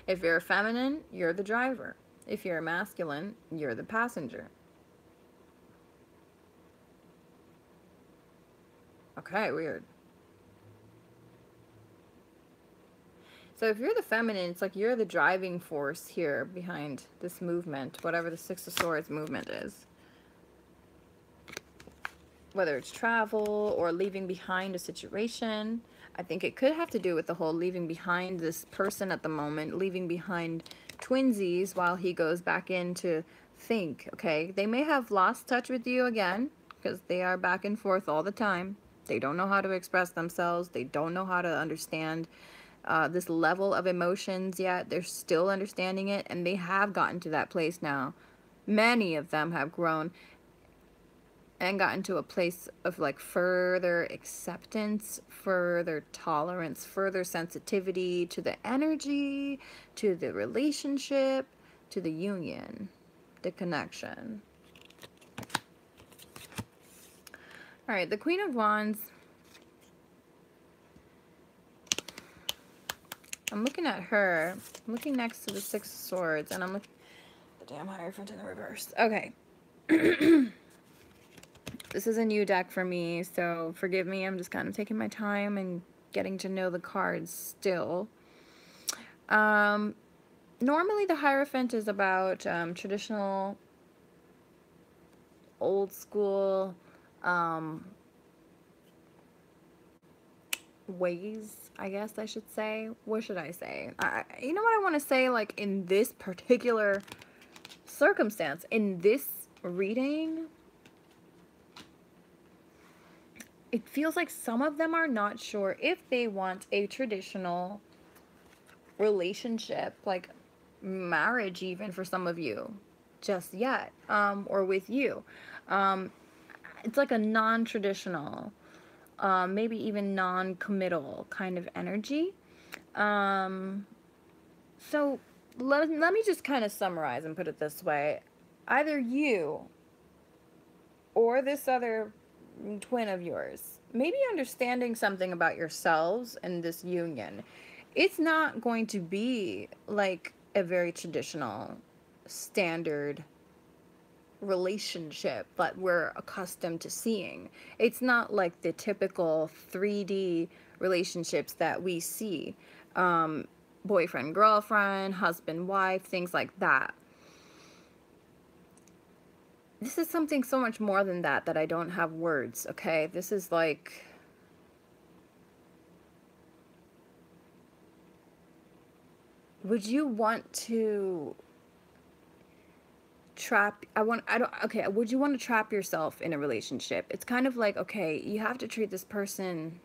If you're a feminine, you're the driver. If you're a masculine, you're the passenger. Okay, weird. So if you're the feminine, it's like you're the driving force here behind this movement, whatever the Six of Swords movement is. Whether it's travel or leaving behind a situation. I think it could have to do with the whole leaving behind this person at the moment, leaving behind twinsies while he goes back in to think, okay? They may have lost touch with you again because they are back and forth all the time. They don't know how to express themselves. They don't know how to understand this level of emotions yet. They're still understanding it, and they have gotten to that place now. Many of them have grown and gotten to a place of like further acceptance, further tolerance, further sensitivity to the energy, to the relationship, to the union, the connection. All right, the Queen of Wands. I'm looking at her. I'm looking next to the Six of Swords, and I'm looking at the damn Hierophant in the reverse. Okay. This is a new deck for me, so forgive me. I'm just kind of taking my time and getting to know the cards still. Normally the Hierophant is about traditional, old school ways, I guess I should say. What should I say? You know what I want to say, like in this particular circumstance, in this reading, it feels like some of them are not sure if they want a traditional relationship, like marriage even for some of you, just yet, or with you. It's like a non-traditional, maybe even non-committal kind of energy. So let me just kind of summarize and put it this way. Either you or this other twin of yours, maybe understanding something about yourselves and this union. It's not going to be like a very traditional, standard relationship that we're accustomed to seeing. It's not like the typical 3D relationships that we see. Boyfriend, girlfriend, husband, wife, things like that. This is something so much more than that I don't have words, okay? This is like... Would you want to would you want to trap yourself in a relationship? It's kind of like, okay, you have to treat this person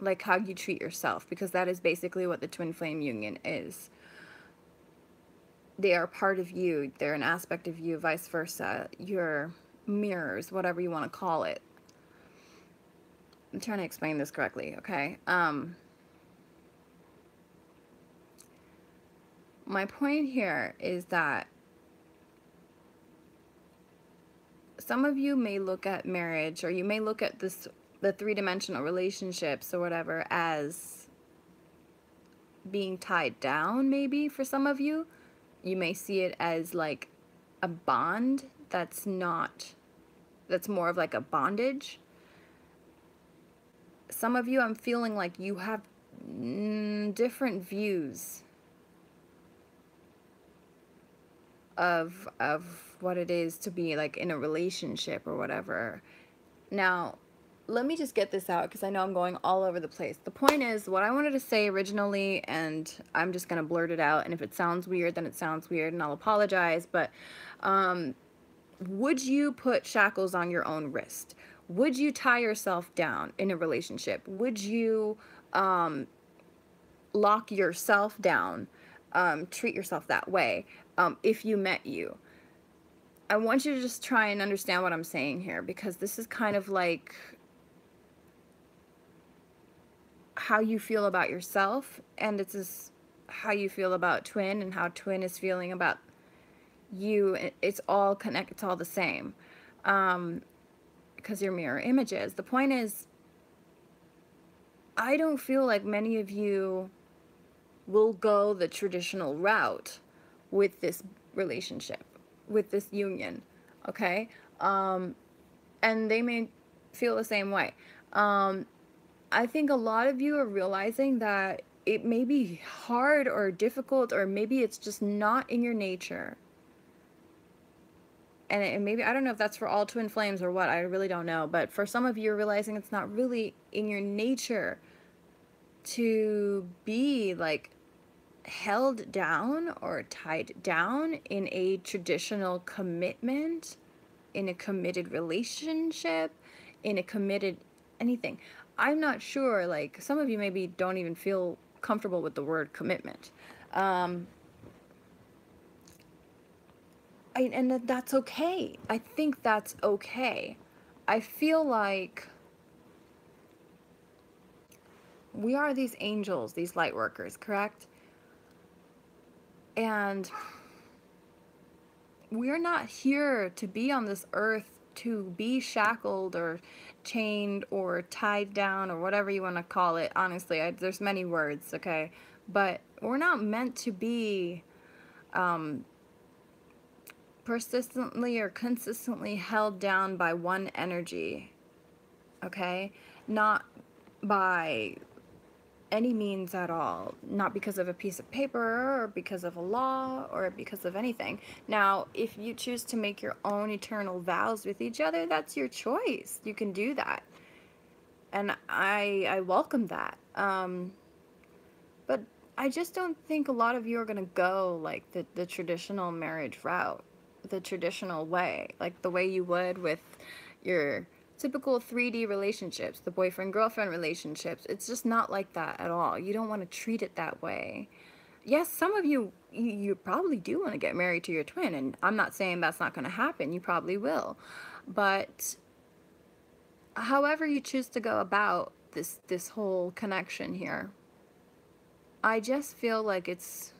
like how you treat yourself, because that is basically what the twin flame union is. They are part of you. They're an aspect of you, vice versa. Your mirrors, whatever you want to call it. I'm trying to explain this correctly, okay? My point here is that some of you may look at marriage, or you may look at the three-dimensional relationships or whatever, as being tied down. Maybe for some of you, you may see it as like a bond that's more of like a bondage. Some of you, I'm feeling like you have different views of what it is to be like in a relationship or whatever. Now, let me just get this out, because I know I'm going all over the place. The point is, what I wanted to say originally, and I'm just going to blurt it out, and if it sounds weird, then it sounds weird, and I'll apologize, but would you put shackles on your own wrist? Would you tie yourself down in a relationship? Would you lock yourself down, treat yourself that way, if you met you? I want you to just try and understand what I'm saying here, because this is kind of like how you feel about yourself, and this is how you feel about twin, and how twin is feeling about you. It's all connected. It's all the same, because you're mirror images. The point is, I don't feel like many of you will go the traditional route with this relationship, with this union, okay? And they may feel the same way. I think a lot of you are realizing that it may be hard or difficult, or maybe it's just not in your nature. And maybe, I don't know if that's for all twin flames or what, I really don't know. But for some of you, you're realizing it's not really in your nature to be like held down or tied down in a traditional commitment, in a committed relationship, in a committed anything. I'm not sure, like some of you maybe don't even feel comfortable with the word commitment. And that's okay. I think that's okay. I feel like we are these angels, these light workers, correct? And we're not here to be on this earth to be shackled or chained or tied down or whatever you want to call it. Honestly, there's many words, okay? But we're not meant to be persistently or consistently held down by one energy, okay? Not by any means at all, not because of a piece of paper or because of a law or because of anything. Now, if you choose to make your own eternal vows with each other, that's your choice. You can do that, and I welcome that. But I just don't think a lot of you are gonna go like the traditional marriage route, the traditional way, like the way you would with your typical 3D relationships, the boyfriend-girlfriend relationships. It's just not like that at all. You don't want to treat it that way. Yes, some of you, you probably do want to get married to your twin, and I'm not saying that's not going to happen. You probably will. But however you choose to go about this whole connection here, I just feel like it's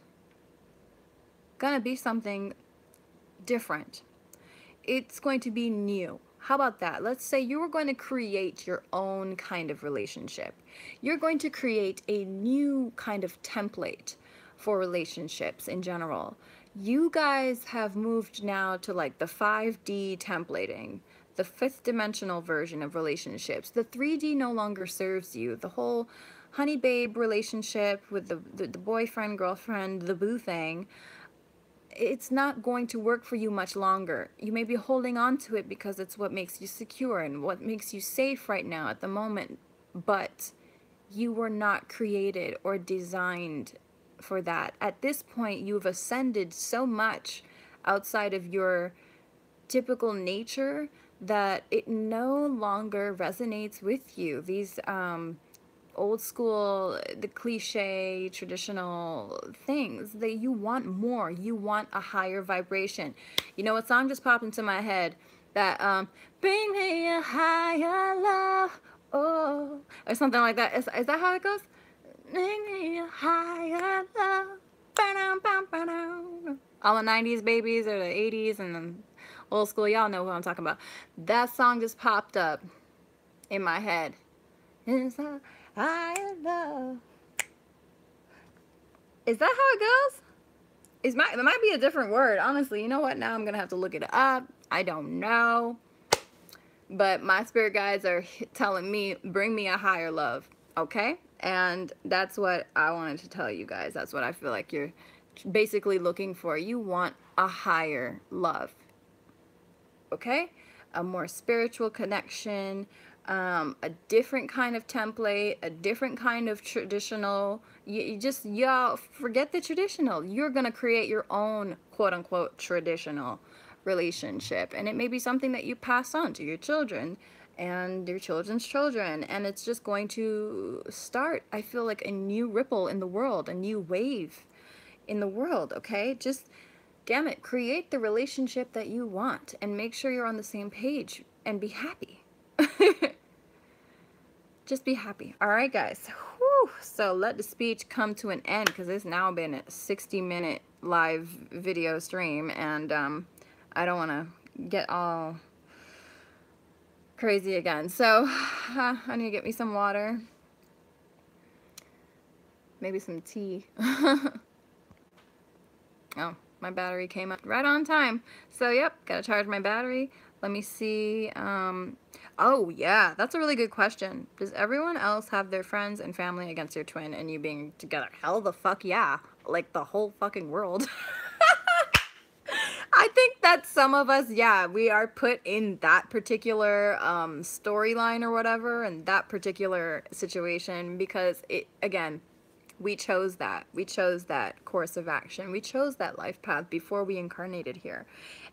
going to be something different. It's going to be new. How about that? Let's say you were going to create your own kind of relationship. You're going to create a new kind of template for relationships in general. You guys have moved now to like the 5D templating, the 5th dimensional version of relationships. The 3D no longer serves you. The whole honey babe relationship with the boyfriend, girlfriend, the boo thing, it's not going to work for you much longer. You may be holding on to it because it's what makes you secure and what makes you safe right now at the moment, but you were not created or designed for that. At this point, you've ascended so much outside of your typical nature that it no longer resonates with you. These old school, the cliche, traditional things, that you want more. You want a higher vibration. You know what song just popped into my head? That bring me a higher love, oh, or something like that. Is that how it goes? Bring me a higher love. All the 90s babies or the 80s and the old school, y'all know who I'm talking about. That song just popped up in my head. It's a higher love. Is that how it goes? It might be a different word. Honestly, you know what? Now I'm going to have to look it up. I don't know. But my spirit guides are telling me, bring me a higher love. Okay? And that's what I wanted to tell you guys. That's what I feel like you're basically looking for. You want a higher love. Okay? A more spiritual connection, a different kind of template, a different kind of traditional. Y'all forget the traditional. You're going to create your own quote-unquote traditional relationship. And it may be something that you pass on to your children and your children's children. And it's just going to start, I feel like, a new ripple in the world, a new wave in the world, okay? Just, damn it, create the relationship that you want and make sure you're on the same page and be happy. Just be happy. All right, guys. Whew. So let the speech come to an end because it's now been a 60-minute live video stream, and I don't want to get all crazy again. So I need to get me some water, maybe some tea. Oh, my battery came up right on time. So, yep, gotta charge my battery. Let me see. Oh, yeah, that's a really good question. Does everyone else have their friends and family against your twin and you being together? Hell the fuck yeah. Like the whole fucking world. I think that some of us, yeah, we are put in that particular storyline or whatever, and that particular situation because it, again, we chose that. We chose that course of action. We chose that life path before we incarnated here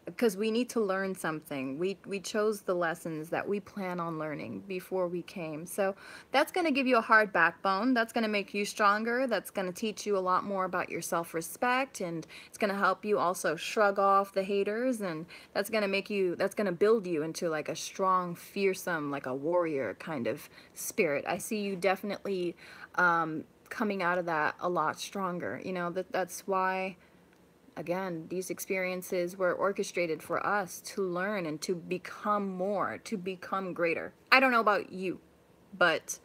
because we need to learn something. We chose the lessons that we plan on learning before we came. So that's going to give you a hard backbone. That's going to make you stronger. That's going to teach you a lot more about your self-respect, and it's going to help you also shrug off the haters, and that's going to make you, that's going to build you into like a strong, fearsome, like a warrior kind of spirit. I see you definitely coming out of that a lot stronger. You know, that's why, again, these experiences were orchestrated for us to learn and to become more, to become greater. I don't know about you, but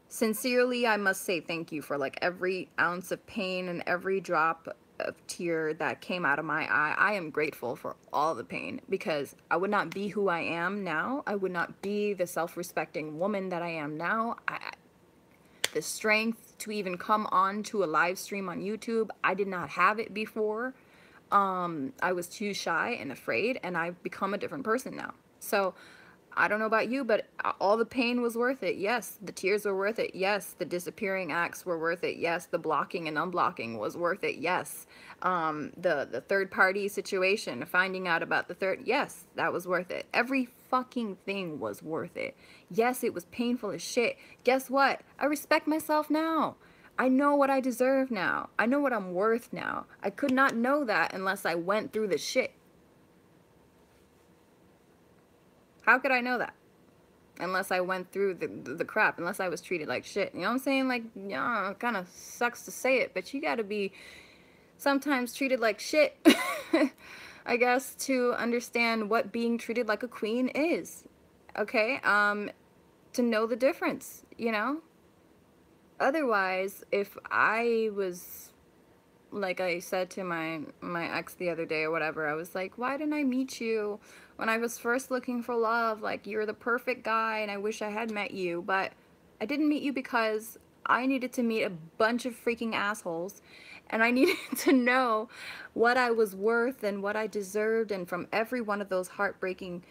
sincerely, I must say thank you for like every ounce of pain and every drop of tear that came out of my eye. I am grateful for all the pain because I would not be who I am now. I would not be the self-respecting woman that I am now. The strength to even come on to a live stream on YouTube, I did not have it before. I was too shy and afraid, and I've become a different person now. So I don't know about you, but all the pain was worth it. Yes, the tears were worth it. Yes, the disappearing acts were worth it. Yes, the blocking and unblocking was worth it. Yes, the third party situation, finding out about the third, yes, that was worth it. Every fucking thing was worth it. Yes, it was painful as shit. Guess what? I respect myself now. I know what I deserve now. I know what I'm worth now. I could not know that unless I went through the shit. How could I know that? Unless I went through the crap, unless I was treated like shit. You know what I'm saying? Like, yeah, it kind of sucks to say it, but you gotta be sometimes treated like shit, I guess, to understand what being treated like a queen is. Okay? To know the difference, you know? Otherwise, if I was, like I said to my ex the other day or whatever, I was like, why didn't I meet you when I was first looking for love? Like, you're the perfect guy and I wish I had met you, but I didn't meet you because I needed to meet a bunch of freaking assholes, and I needed to know what I was worth and what I deserved, and from every one of those heartbreaking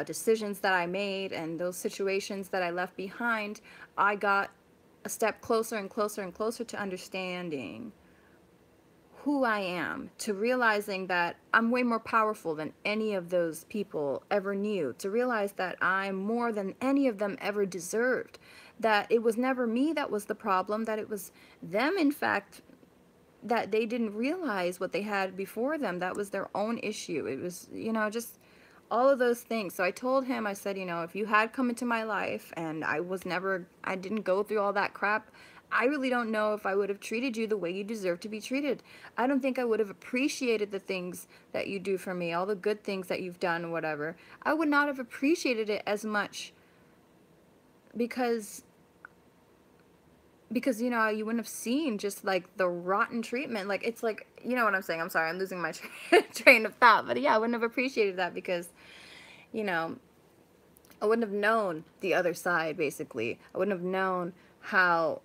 decisions that I made and those situations that I left behind, I got a step closer and closer and closer to understanding who I am, to realizing that I'm way more powerful than any of those people ever knew, to realize that I'm more than any of them ever deserved, that it was never me that was the problem, that it was them, in fact, that they didn't realize what they had before them. That was their own issue. It was, you know, just all of those things. So I told him, I said, you know, if you had come into my life and I didn't go through all that crap, I really don't know if I would have treated you the way you deserve to be treated. I don't think I would have appreciated the things that you do for me, all the good things that you've done, whatever. I would not have appreciated it as much because you know, you wouldn't have seen just like the rotten treatment. Like, it's like, you know what I'm saying? I'm sorry, I'm losing my train of thought. But yeah, I wouldn't have appreciated that because, you know, I wouldn't have known the other side, basically. I wouldn't have known how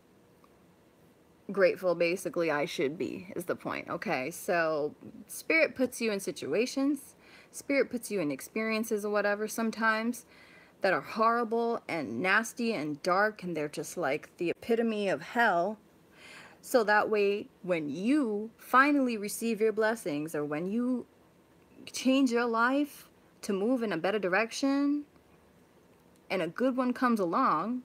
grateful, basically, I should be, is the point. Okay, so spirit puts you in situations, spirit puts you in experiences or whatever sometimes that are horrible and nasty and dark, and they're just like the epitome of hell. So that way, when you finally receive your blessings, or when you change your life to move in a better direction, and a good one comes along,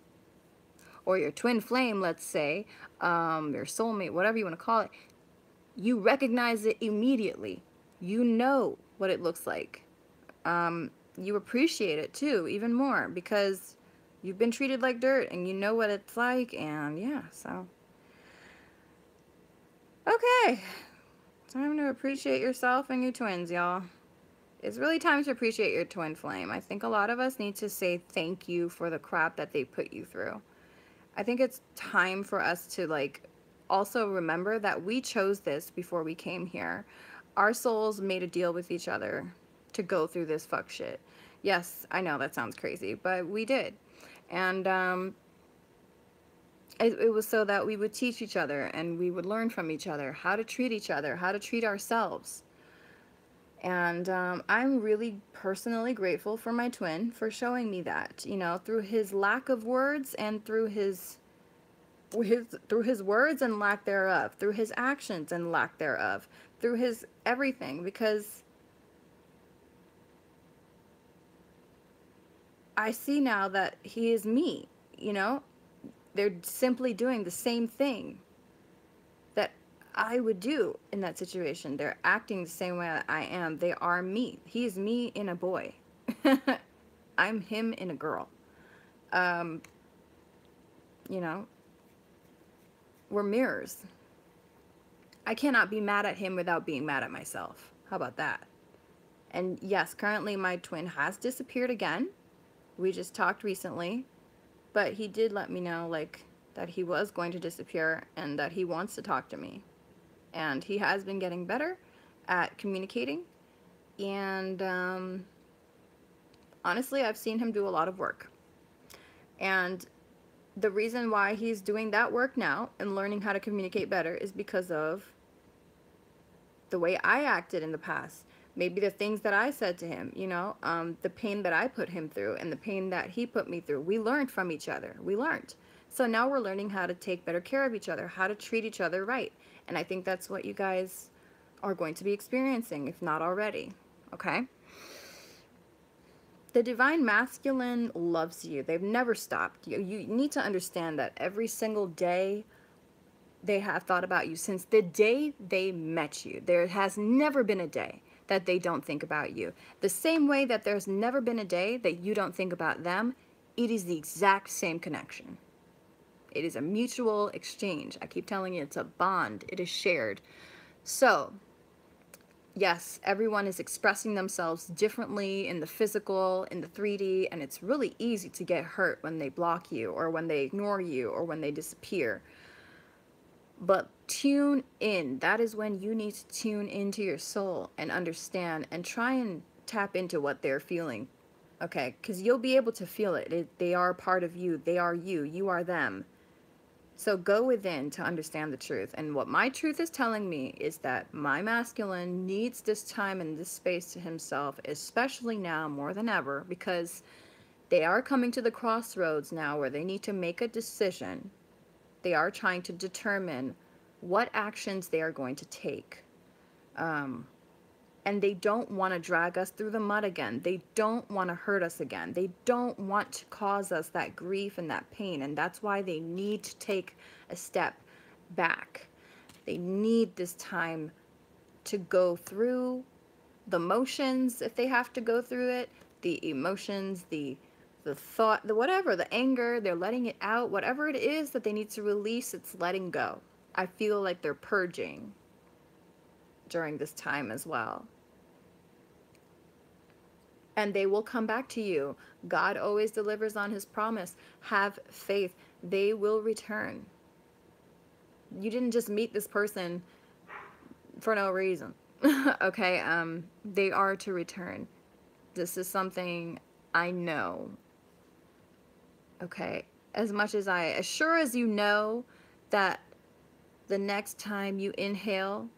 or your twin flame, let's say, your soulmate, whatever you want to call it, you recognize it immediately. You know what it looks like. You appreciate it too, even more, because you've been treated like dirt and you know what it's like. And yeah, so okay, time to appreciate yourself and your twins, y'all. It's really time to appreciate your twin flame. I think a lot of us need to say thank you for the crap that they put you through. I think it's time for us to like also remember that we chose this before we came here. Our souls made a deal with each other to go through this fuck shit. Yes, I know that sounds crazy, but we did. And it was so that we would teach each other and we would learn from each other how to treat each other, how to treat ourselves. And I'm really personally grateful for my twin for showing me that, you know, through his lack of words and through his words and lack thereof, through his actions and lack thereof, through his everything, because I see now that he is me, you know? They're simply doing the same thing that I would do in that situation. They're acting the same way that I am. They are me. He is me in a boy. I'm him in a girl. You know, we're mirrors. I cannot be mad at him without being mad at myself. How about that? And yes, currently my twin has disappeared again. We just talked recently, but he did let me know, like, that he was going to disappear and that he wants to talk to me. And he has been getting better at communicating. And honestly, I've seen him do a lot of work. And the reason why he's doing that work now and learning how to communicate better is because of the way I acted in the past. Maybe the things that I said to him, you know, the pain that I put him through and the pain that he put me through. We learned from each other. We learned. So now we're learning how to take better care of each other, how to treat each other right. And I think that's what you guys are going to be experiencing, if not already. Okay? The divine masculine loves you. They've never stopped. You need to understand that every single day they have thought about you since the day they met you. There has never been a day that they don't think about you. The same way that there's never been a day that you don't think about them, it is the exact same connection. It is a mutual exchange. I keep telling you, it's a bond. It is shared. So, yes, everyone is expressing themselves differently in the physical, in the 3D, and it's really easy to get hurt when they block you or when they ignore you or when they disappear. But tune in. That is when you need to tune into your soul and understand and try and tap into what they're feeling. Okay? Because you'll be able to feel it. They are part of you. They are you. You are them. So go within to understand the truth. And what my truth is telling me is that my masculine needs this time and this space to himself, especially now more than ever, because they are coming to the crossroads now where they need to make a decision. They are trying to determine what actions they are going to take. And they don't want to drag us through the mud again. They don't want to hurt us again. They don't want to cause us that grief and that pain. And that's why they need to take a step back. They need this time to go through the motions if they have to go through it, the emotions, the thought, the whatever, the anger, they're letting it out. Whatever it is that they need to release, it's letting go. I feel like they're purging during this time as well. And they will come back to you. God always delivers on his promise. Have faith. They will return. You didn't just meet this person for no reason. Okay? They are to return. This is something I know. Okay? As sure as you know that the next time you inhale,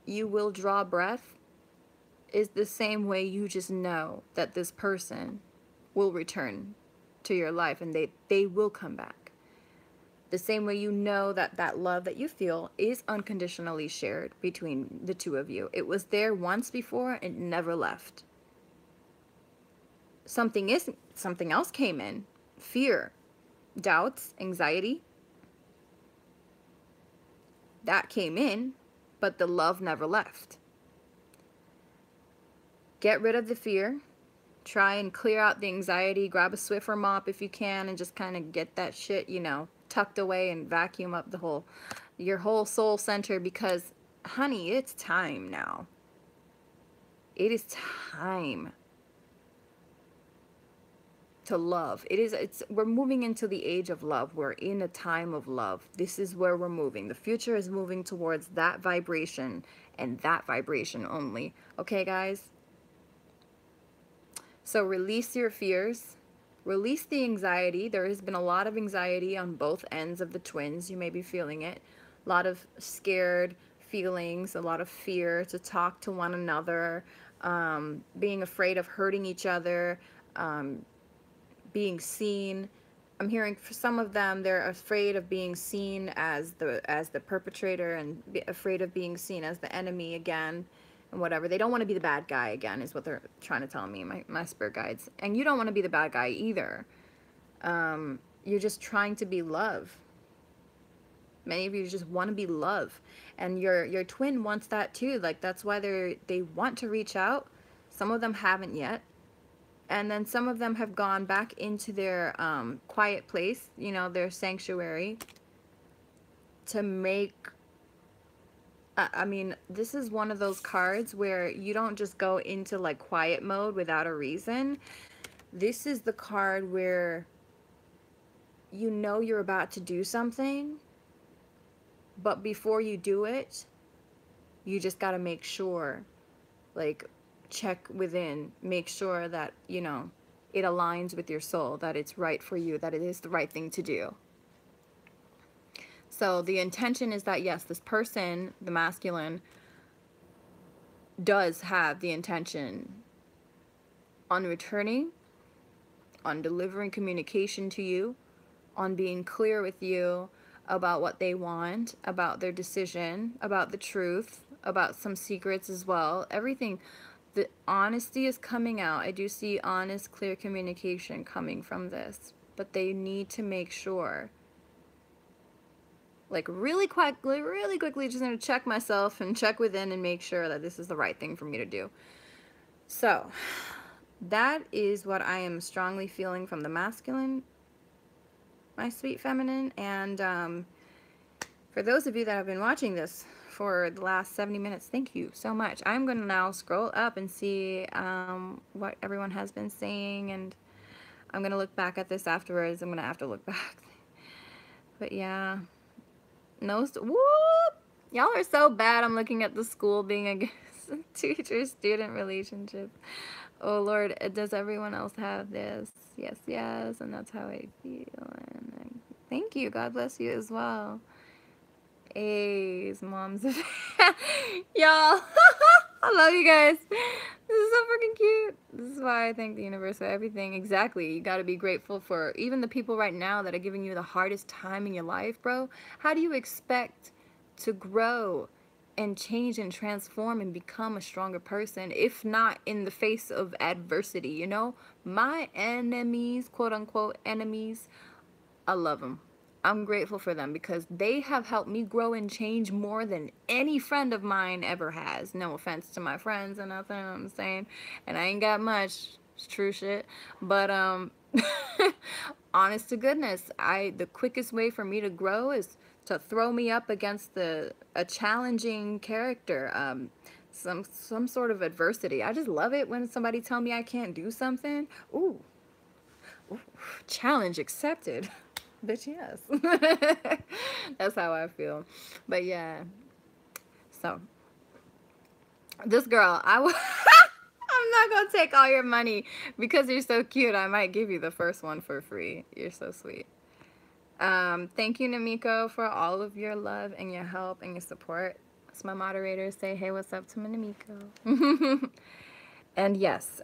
you will draw breath, is the same way you just know that this person will return to your life and they will come back. The same way you know that that love that you feel is unconditionally shared between the two of you. It was there once before and never left. Something else came in. Fear, doubts, anxiety. That came in, but the love never left. Get rid of the fear. Try and clear out the anxiety. Grab a Swiffer mop if you can and just kind of get that shit, you know, tucked away and vacuum up your whole soul center, because, honey, it's time now. It is time to love. We're moving into the age of love. We're in a time of love. This is where we're moving. The future is moving towards that vibration and that vibration only. Okay, guys? So release your fears, release the anxiety. There has been a lot of anxiety on both ends of the twins. You may be feeling it. A lot of scared feelings, a lot of fear to talk to one another, being afraid of hurting each other, being seen. I'm hearing for some of them, they're afraid of being seen as the perpetrator, and afraid of being seen as the enemy again, and whatever. They don't want to be the bad guy again, is what they're trying to tell me, my spirit guides. And you don't want to be the bad guy either. You're just trying to be love. Many of you just want to be love, and your twin wants that too. Like, that's why they want to reach out. Some of them haven't yet. And then some of them have gone back into their quiet place, you know, their sanctuary, to make, I mean, this is one of those cards where you don't just go into like quiet mode without a reason. This is the card where you know you're about to do something, but before you do it, you just got to make sure, like, check within, make sure that, you know, it aligns with your soul, that it's right for you, that it is the right thing to do. So the intention is that, yes, this person, the masculine, does have the intention on returning, on delivering communication to you, on being clear with you about what they want, about their decision, about the truth, about some secrets as well. Everything. The honesty is coming out. I do see honest, clear communication coming from this. But they need to make sure. Like, really quickly, just going to check myself and check within and make sure that this is the right thing for me to do. So, that is what I am strongly feeling from the masculine, my sweet feminine. And for those of you that have been watching this for the last 70 minutes, thank you so much. I'm going to now scroll up and see what everyone has been saying, and I'm going to look back at this afterwards. I'm going to have to look back. But yeah, no, whoop! Y'all are so bad. I'm looking at the school being against teacher-student relationship. Oh Lord, does everyone else have this? Yes, yes, and that's how I feel. And thank you. God bless you as well. A's, moms. Y'all, I love you guys. This is so freaking cute. This is why I thank the universe for everything. Exactly. You got to be grateful for even the people right now that are giving you the hardest time in your life, bro. How do you expect to grow and change and transform and become a stronger person if not in the face of adversity? You know, my enemies, quote unquote enemies, I love them. I'm grateful for them because they have helped me grow and change more than any friend of mine ever has. No offense to my friends and nothing, I'm saying. And I ain't got much. It's true shit. But honest to goodness, the quickest way for me to grow is to throw me up against a challenging character, some sort of adversity. I just love it when somebody tell me I can't do something. Ooh, challenge accepted. Bitch, yes. That's how I feel. But yeah. So, this girl, I'm not going to take all your money because you're so cute. I might give you the first one for free. You're so sweet. Thank you, Namiko, for all of your love and your help and your support. As my moderators say, hey, what's up to my Namiko? And yes,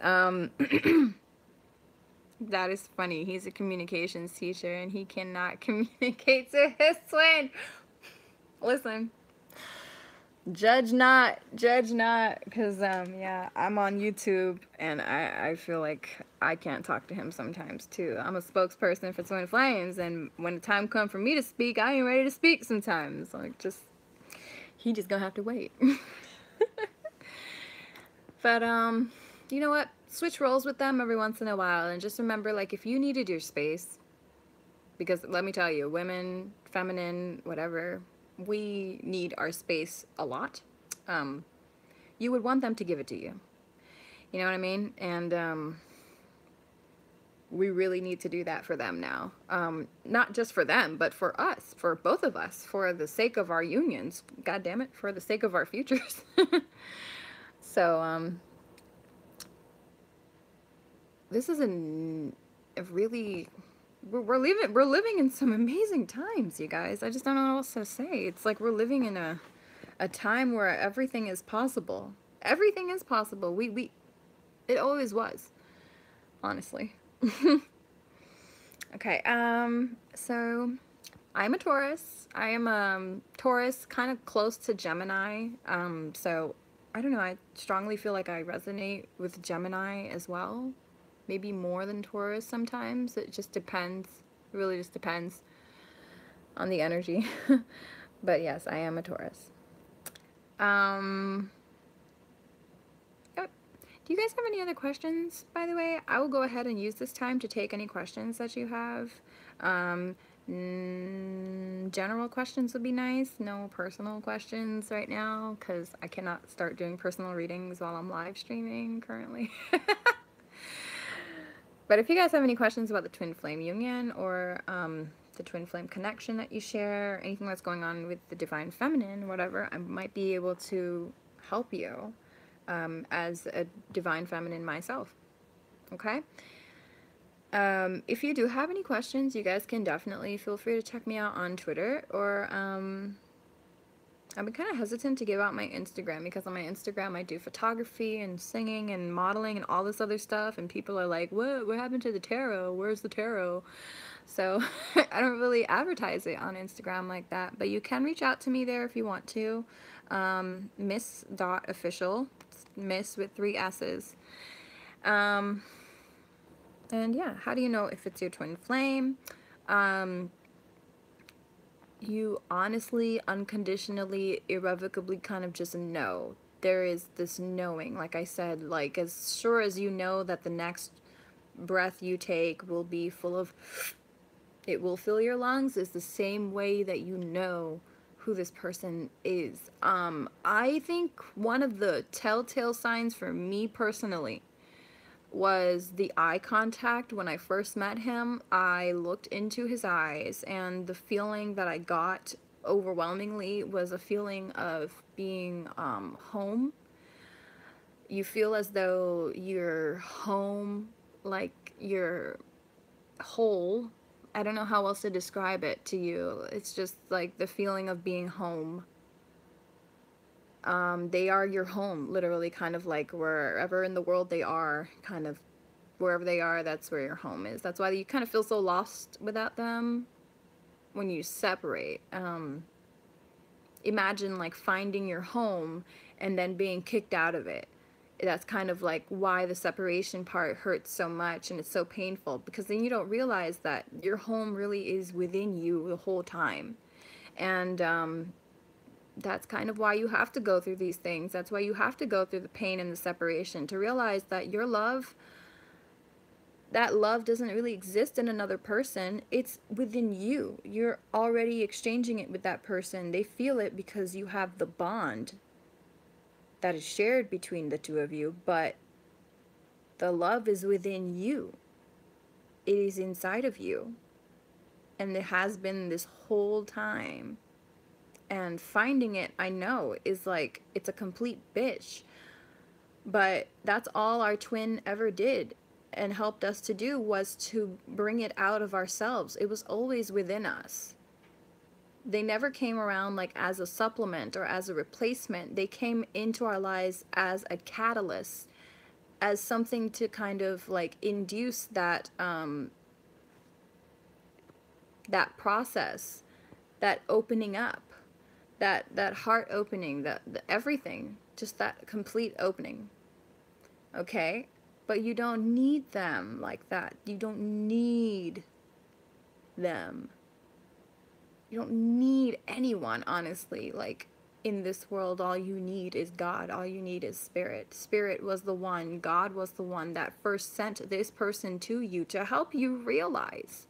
that is funny. He's a communications teacher and he cannot communicate to his twin. Listen, judge not, because yeah, I'm on YouTube and I feel like I can't talk to him sometimes too. I'm a spokesperson for Twin Flames, and when the time comes for me to speak, I ain't ready to speak sometimes. Like, he just gonna have to wait. But you know what? Switch roles with them every once in a while, and just remember, like, if you needed your space, because let me tell you, women, feminine, whatever, we need our space a lot. You would want them to give it to you. You know what I mean? And we really need to do that for them now. Not just for them, but for us, for both of us, for the sake of our unions. God damn it, for the sake of our futures. So, this is a really, we're living in some amazing times, you guys. I just don't know what else to say. It's like we're living in a time where everything is possible. Everything is possible. It always was, honestly. Okay, so I'm a Taurus. I am Taurus, kind of close to Gemini. So I don't know, I strongly feel like I resonate with Gemini as well. Maybe more than Taurus sometimes. It just depends. It really just depends on the energy. But yes, I am a Taurus. Um, yep. Do you guys have any other questions, by the way? I will go ahead and use this time to take any questions that you have. General questions would be nice. No personal questions right now, because I cannot start doing personal readings while I'm live streaming currently. But if you guys have any questions about the twin flame union, or the twin flame connection that you share, anything that's going on with the divine feminine, whatever, I might be able to help you as a divine feminine myself. Okay? If you do have any questions, you guys can definitely feel free to check me out on Twitter, or I've been kind of hesitant to give out my Instagram, because on my Instagram I do photography and singing and modeling and all this other stuff, and people are like, what happened to the tarot? Where's the tarot? So I don't really advertise it on Instagram like that, but you can reach out to me there if you want to. Miss.official, Miss with 3 S's. And yeah, how do you know if it's your twin flame? You honestly, unconditionally, irrevocably kind of just know. There is this knowing, like I said, like as sure as you know that the next breath you take will be full of, it will fill your lungs, is the same way that you know who this person is. I think one of the telltale signs for me personally was the eye contact. When I first met him, I looked into his eyes, and the feeling that I got overwhelmingly was a feeling of being home. You feel as though you're home, like you're whole. I don't know how else to describe it to you. It's just like the feeling of being home. They are your home, literally, kind of like wherever in the world they are, kind of wherever they are, that's where your home is. That's why you kind of feel so lost without them when you separate. Imagine like finding your home and then being kicked out of it. That's kind of like why the separation part hurts so much, and it's so painful, because then you don't realize that your home really is within you the whole time. And that's kind of why you have to go through these things. That's why you have to go through the pain and the separation, to realize that your love, that love doesn't really exist in another person. It's within you. You're already exchanging it with that person. They feel it because you have the bond that is shared between the two of you, but the love is within you. It is inside of you. And it has been this whole time. And finding it, I know, is like, it's a complete bitch. But that's all our twin ever did and helped us to do, was to bring it out of ourselves. It was always within us. They never came around like as a supplement or as a replacement. They came into our lives as a catalyst, as something to kind of like induce that that process, that opening up, that heart opening, the everything, just that complete opening. Okay? But you don't need them like that. You don't need them. You don't need anyone, honestly. Like, in this world, all you need is God. All you need is Spirit. Spirit was the one, God was the one that first sent this person to you to help you realize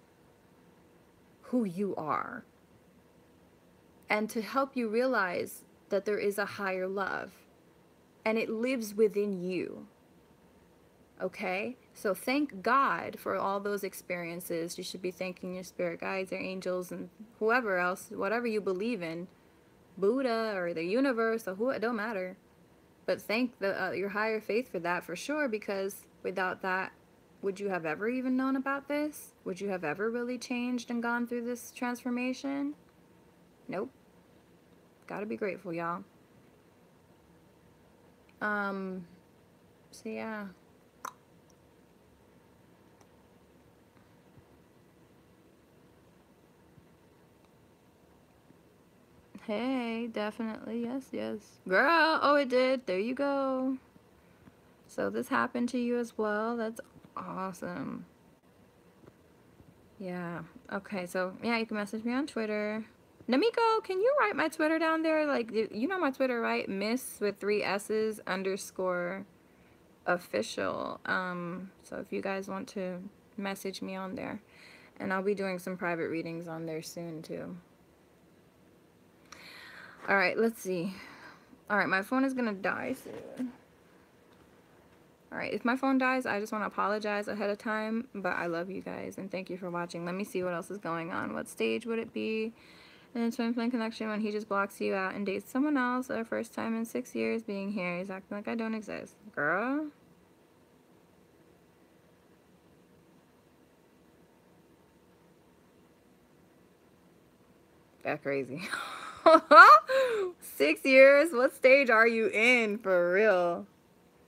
who you are. And to help you realize that there is a higher love. And it lives within you. Okay? So thank God for all those experiences. You should be thanking your spirit guides, your angels, and whoever else, whatever you believe in, Buddha or the universe or who, it don't matter. But thank your higher faith for that, for sure, because without that, would you have ever even known about this? Would you have ever really changed and gone through this transformation? Nope. Gotta be grateful, y'all. So yeah. Hey, definitely. Yes, yes. Girl, oh, it did. There you go. So this happened to you as well. That's awesome. Yeah. Okay, so yeah, you can message me on Twitter. Namiko, can you write my Twitter down there? Like, you know my Twitter, right? Miss with 3 S's _ official. So if you guys want to message me on there. And I'll be doing some private readings on there soon, too. Alright, let's see. Alright, my phone is gonna die soon. Alright, if my phone dies, I just want to apologize ahead of time, but I love you guys, and thank you for watching. Let me see what else is going on. What stage would it be in a twin flame connection when he just blocks you out and dates someone else for the first time in 6 years being here? He's acting like I don't exist. Girl? That's crazy. 6 years? What stage are you in, for real?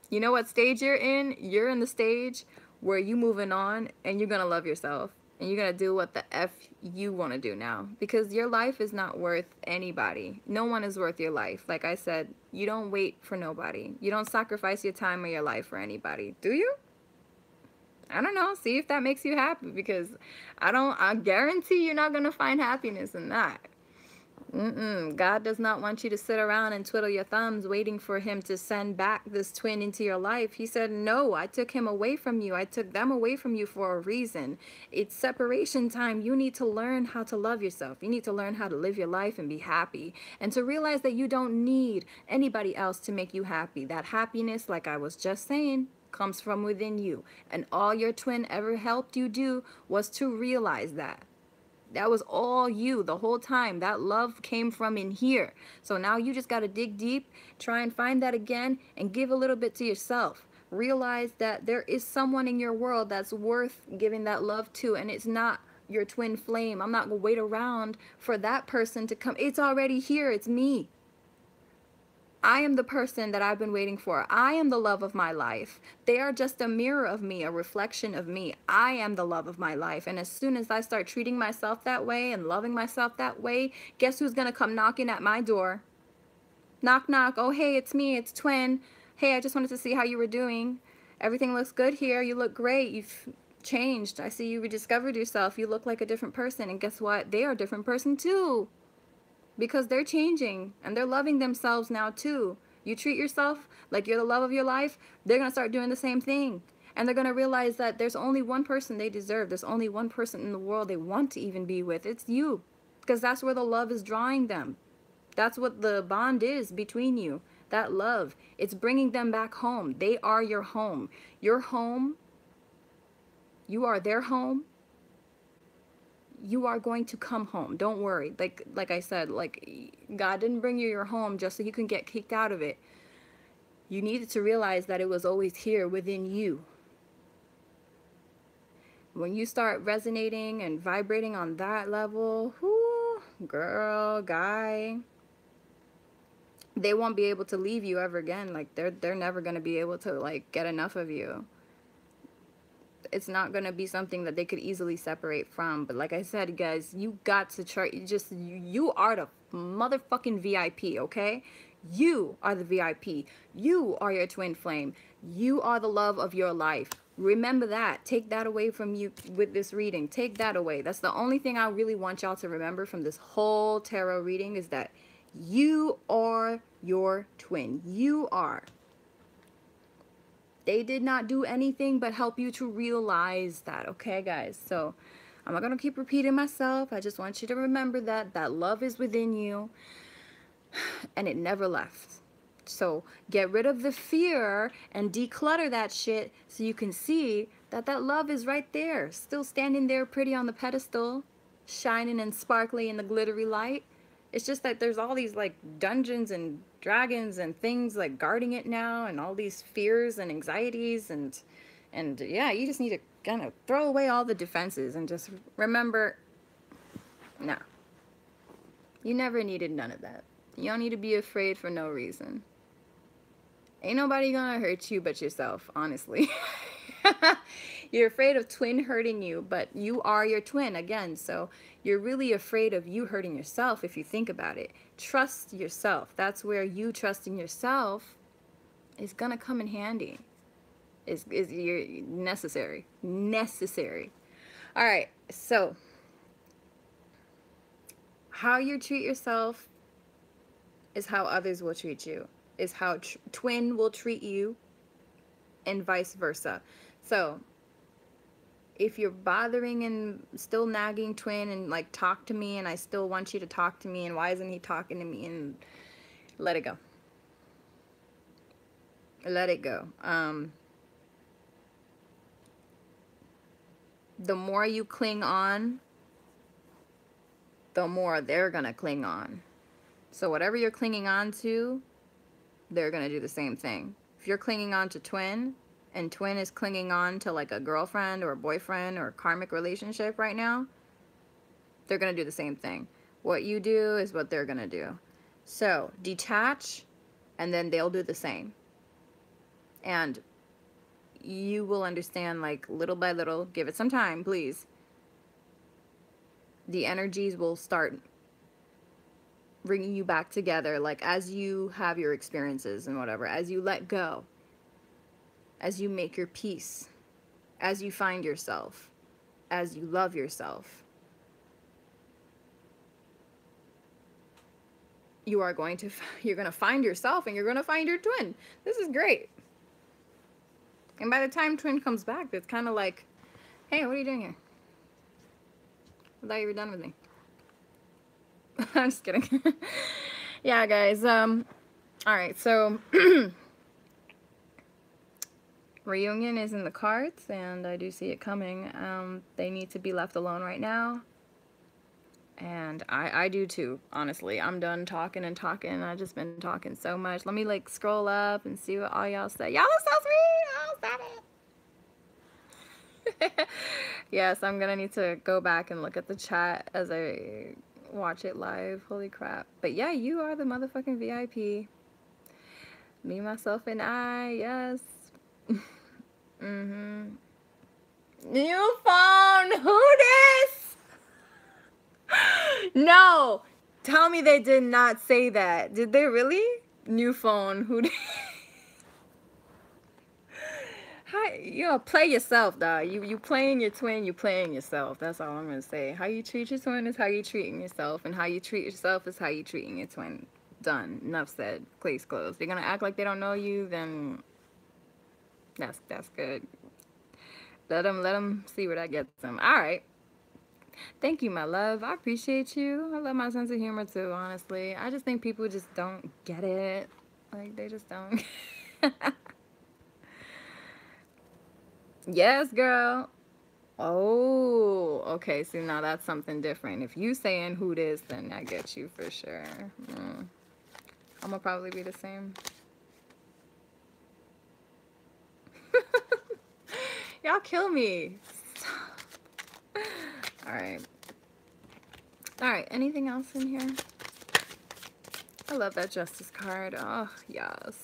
You know what stage you're in? You're in the stage where you moving on and you're gonna love yourself. And you're gonna do what the F you wanna do now. Because your life is not worth anybody. No one is worth your life. Like I said, you don't wait for nobody. You don't sacrifice your time or your life for anybody. Do you? I don't know. See if that makes you happy, because I guarantee you're not gonna find happiness in that. God does not want you to sit around and twiddle your thumbs waiting for him to send back this twin into your life. He said, no, I took him away from you. I took them away from you for a reason. It's separation time. You need to learn how to love yourself. You need to learn how to live your life and be happy, and to realize that you don't need anybody else to make you happy. That happiness, like I was just saying, comes from within you. And all your twin ever helped you do was to realize that. That was all you the whole time. That love came from in here. So now you just got to dig deep, try and find that again, and give a little bit to yourself. Realize that there is someone in your world that's worth giving that love to, and it's not your twin flame. I'm not going to wait around for that person to come. It's already here. It's me. I am the person that I've been waiting for. I am the love of my life. They are just a mirror of me, a reflection of me. I am the love of my life. And as soon as I start treating myself that way and loving myself that way, guess who's going to come knocking at my door? Knock, knock. Oh, hey, it's me. It's twin. Hey, I just wanted to see how you were doing. Everything looks good here. You look great. You've changed. I see you rediscovered yourself. You look like a different person. And guess what? They are a different person too. Because they're changing and they're loving themselves now too. You treat yourself like you're the love of your life, they're going to start doing the same thing. And they're going to realize that there's only one person they deserve. There's only one person in the world they want to even be with. It's you. Because that's where the love is drawing them. That's what the bond is between you. That love. It's bringing them back home. They are your home. Your home. You are their home. You are going to come home. Don't worry. Like I said, like, God didn't bring you your home just so you can get kicked out of it. You needed to realize that it was always here within you. When you start resonating and vibrating on that level, whoo, girl, guy, they won't be able to leave you ever again. Like, they're never going to be able to, like, get enough of you. It's not going to be something that they could easily separate from. But like I said, guys, you got to try. You are the motherfucking VIP, okay? You are the VIP. You are your twin flame. You are the love of your life. Remember that. Take that away from you with this reading. Take that away. That's the only thing I really want y'all to remember from this whole tarot reading, is that you are your twin. You are. They did not do anything but help you to realize that, okay, guys? So I'm not going to keep repeating myself. I just want you to remember that that love is within you, and it never left. So get rid of the fear and declutter that shit so you can see that that love is right there, still standing there pretty on the pedestal, shining and sparkly in the glittery light. It's just that there's all these like dungeons and dragons and things like guarding it now, and all these fears and anxieties, and And yeah, you just need to kind of throw away all the defenses and just remember, no, you never needed none of that. You don't need to be afraid for no reason. Ain't nobody gonna hurt you but yourself, honestly. You're afraid of twin hurting you, but you are your twin again. So you're really afraid of you hurting yourself if you think about it. Trust yourself. That's where you trusting yourself is gonna come in handy. Is you're necessary. Necessary. All right. So how you treat yourself is how others will treat you. Is how twin will treat you, and vice versa. So if you're bothering and still nagging twin and like talk to me and I still want you to talk to me and why isn't he talking to me, and let it go. Let it go. The more you cling on, the more they're gonna cling on. So whatever you're clinging on to, they're gonna do the same thing. If you're clinging on to twin, and twin is clinging on to like a girlfriend or a boyfriend or a karmic relationship right now, they're gonna do the same thing. What you do is what they're gonna do. So detach, and then they'll do the same. And you will understand, like, little by little, give it some time, please. The energies will start bringing you back together, like as you have your experiences and whatever, as you let go, as you make your peace, as you find yourself, as you love yourself. You're going to find yourself, and you're going to find your twin. This is great. And by the time twin comes back, it's kind of like, hey, what are you doing here? I thought you were done with me. I'm just kidding. Yeah, guys. All right, so reunion is in the cards, and I do see it coming. They need to be left alone right now. And I do too, honestly. I'm done talking and talking. I've just been talking so much. Let me like scroll up and see what all y'all say. Y'all are so sweet. Oh, stop it. Yes, I'm gonna need to go back and look at the chat as I watch it live. Holy crap. But yeah, you are the motherfucking VIP. Me, myself, and I. Yes. Mm-hmm. New phone. Who this? No, tell me they did not say that. Did they really? New phone. Who did? Hi, play yourself, dog. You playing your twin, you playing yourself. That's all I'm gonna say. How you treat your twin is how you treating yourself, and how you treat yourself is how you treating your twin. Done. Enough said. Case closed. They're gonna act like they don't know you, then that's good. Let them see where that gets them. All right. Thank you, my love. I appreciate you. I love my sense of humor too, honestly. I just think people just don't get it. Like, they just don't. Yes, girl. Oh, okay. See, now that's something different. If you saying who this, then I get you for sure. I'm gonna probably be the same. Y'all kill me. All right. All right. Anything else in here? I love that justice card. Oh, yes.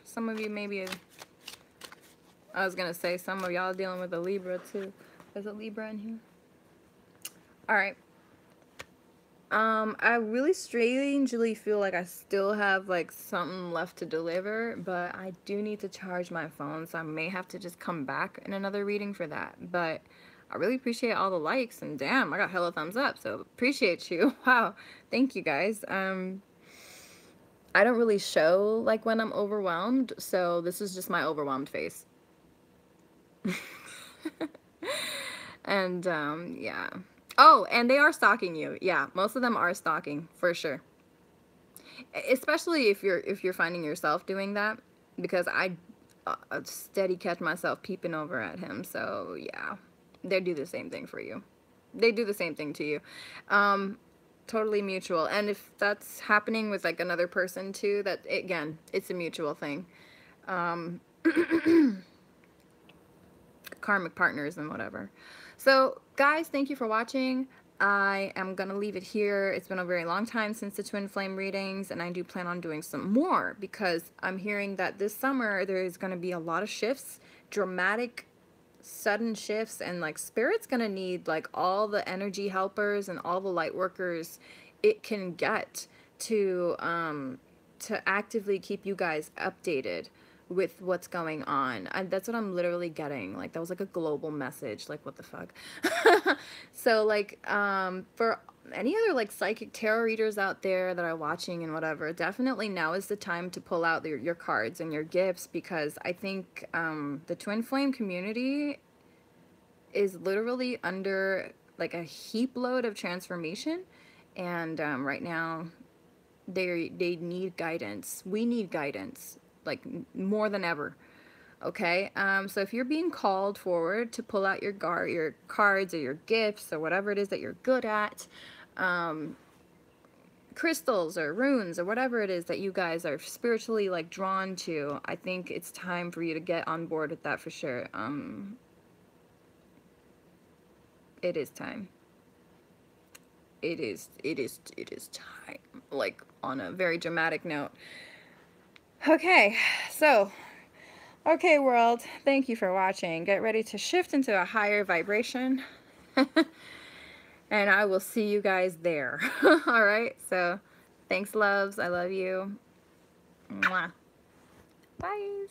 Some of you maybe... I was going to say some of y'all dealing with a Libra, too. There's a Libra in here. All right. I really strangely feel like I still have, like, something left to deliver, but I do need to charge my phone, so I may have to just come back in another reading for that. But I really appreciate all the likes, and damn, I got hella thumbs up, so appreciate you. Wow. Thank you, guys. I don't really show, like, when I'm overwhelmed, so this is just my overwhelmed face. And, yeah. Oh, and they are stalking you. Yeah, most of them are stalking, for sure. Especially if you're finding yourself doing that, because I steady catch myself peeping over at him. So, yeah. They do the same thing for you. They do the same thing to you. Totally mutual. And if that's happening with, like, another person, too, that, again, it's a mutual thing. karmic partners and whatever. So guys, thank you for watching. I am gonna leave it here. It's been a very long time since the twin flame readings, and I do plan on doing some more because I'm hearing that this summer there is gonna be a lot of shifts, dramatic sudden shifts, and like spirit's gonna need like all the energy helpers and all the light workers it can get to actively keep you guys updated with what's going on. And that's what I'm literally getting. Like that was like a global message. Like what the fuck? So like for any other like psychic tarot readers out there that are watching and whatever, definitely now is the time to pull out your cards and your gifts, because I think the twin flame community is literally under like a heap load of transformation, and right now they need guidance. We need guidance like more than ever. Okay, so if you're being called forward to pull out your cards or your gifts or whatever it is that you're good at, crystals or runes or whatever it is that you guys are spiritually like drawn to, I think it's time for you to get on board with that for sure. It is time. It is time. Like on a very dramatic note. Okay, so okay world, thank you for watching. Get ready to shift into a higher vibration. And I will see you guys there. All right, so thanks loves, I love you. Mwah. Bye.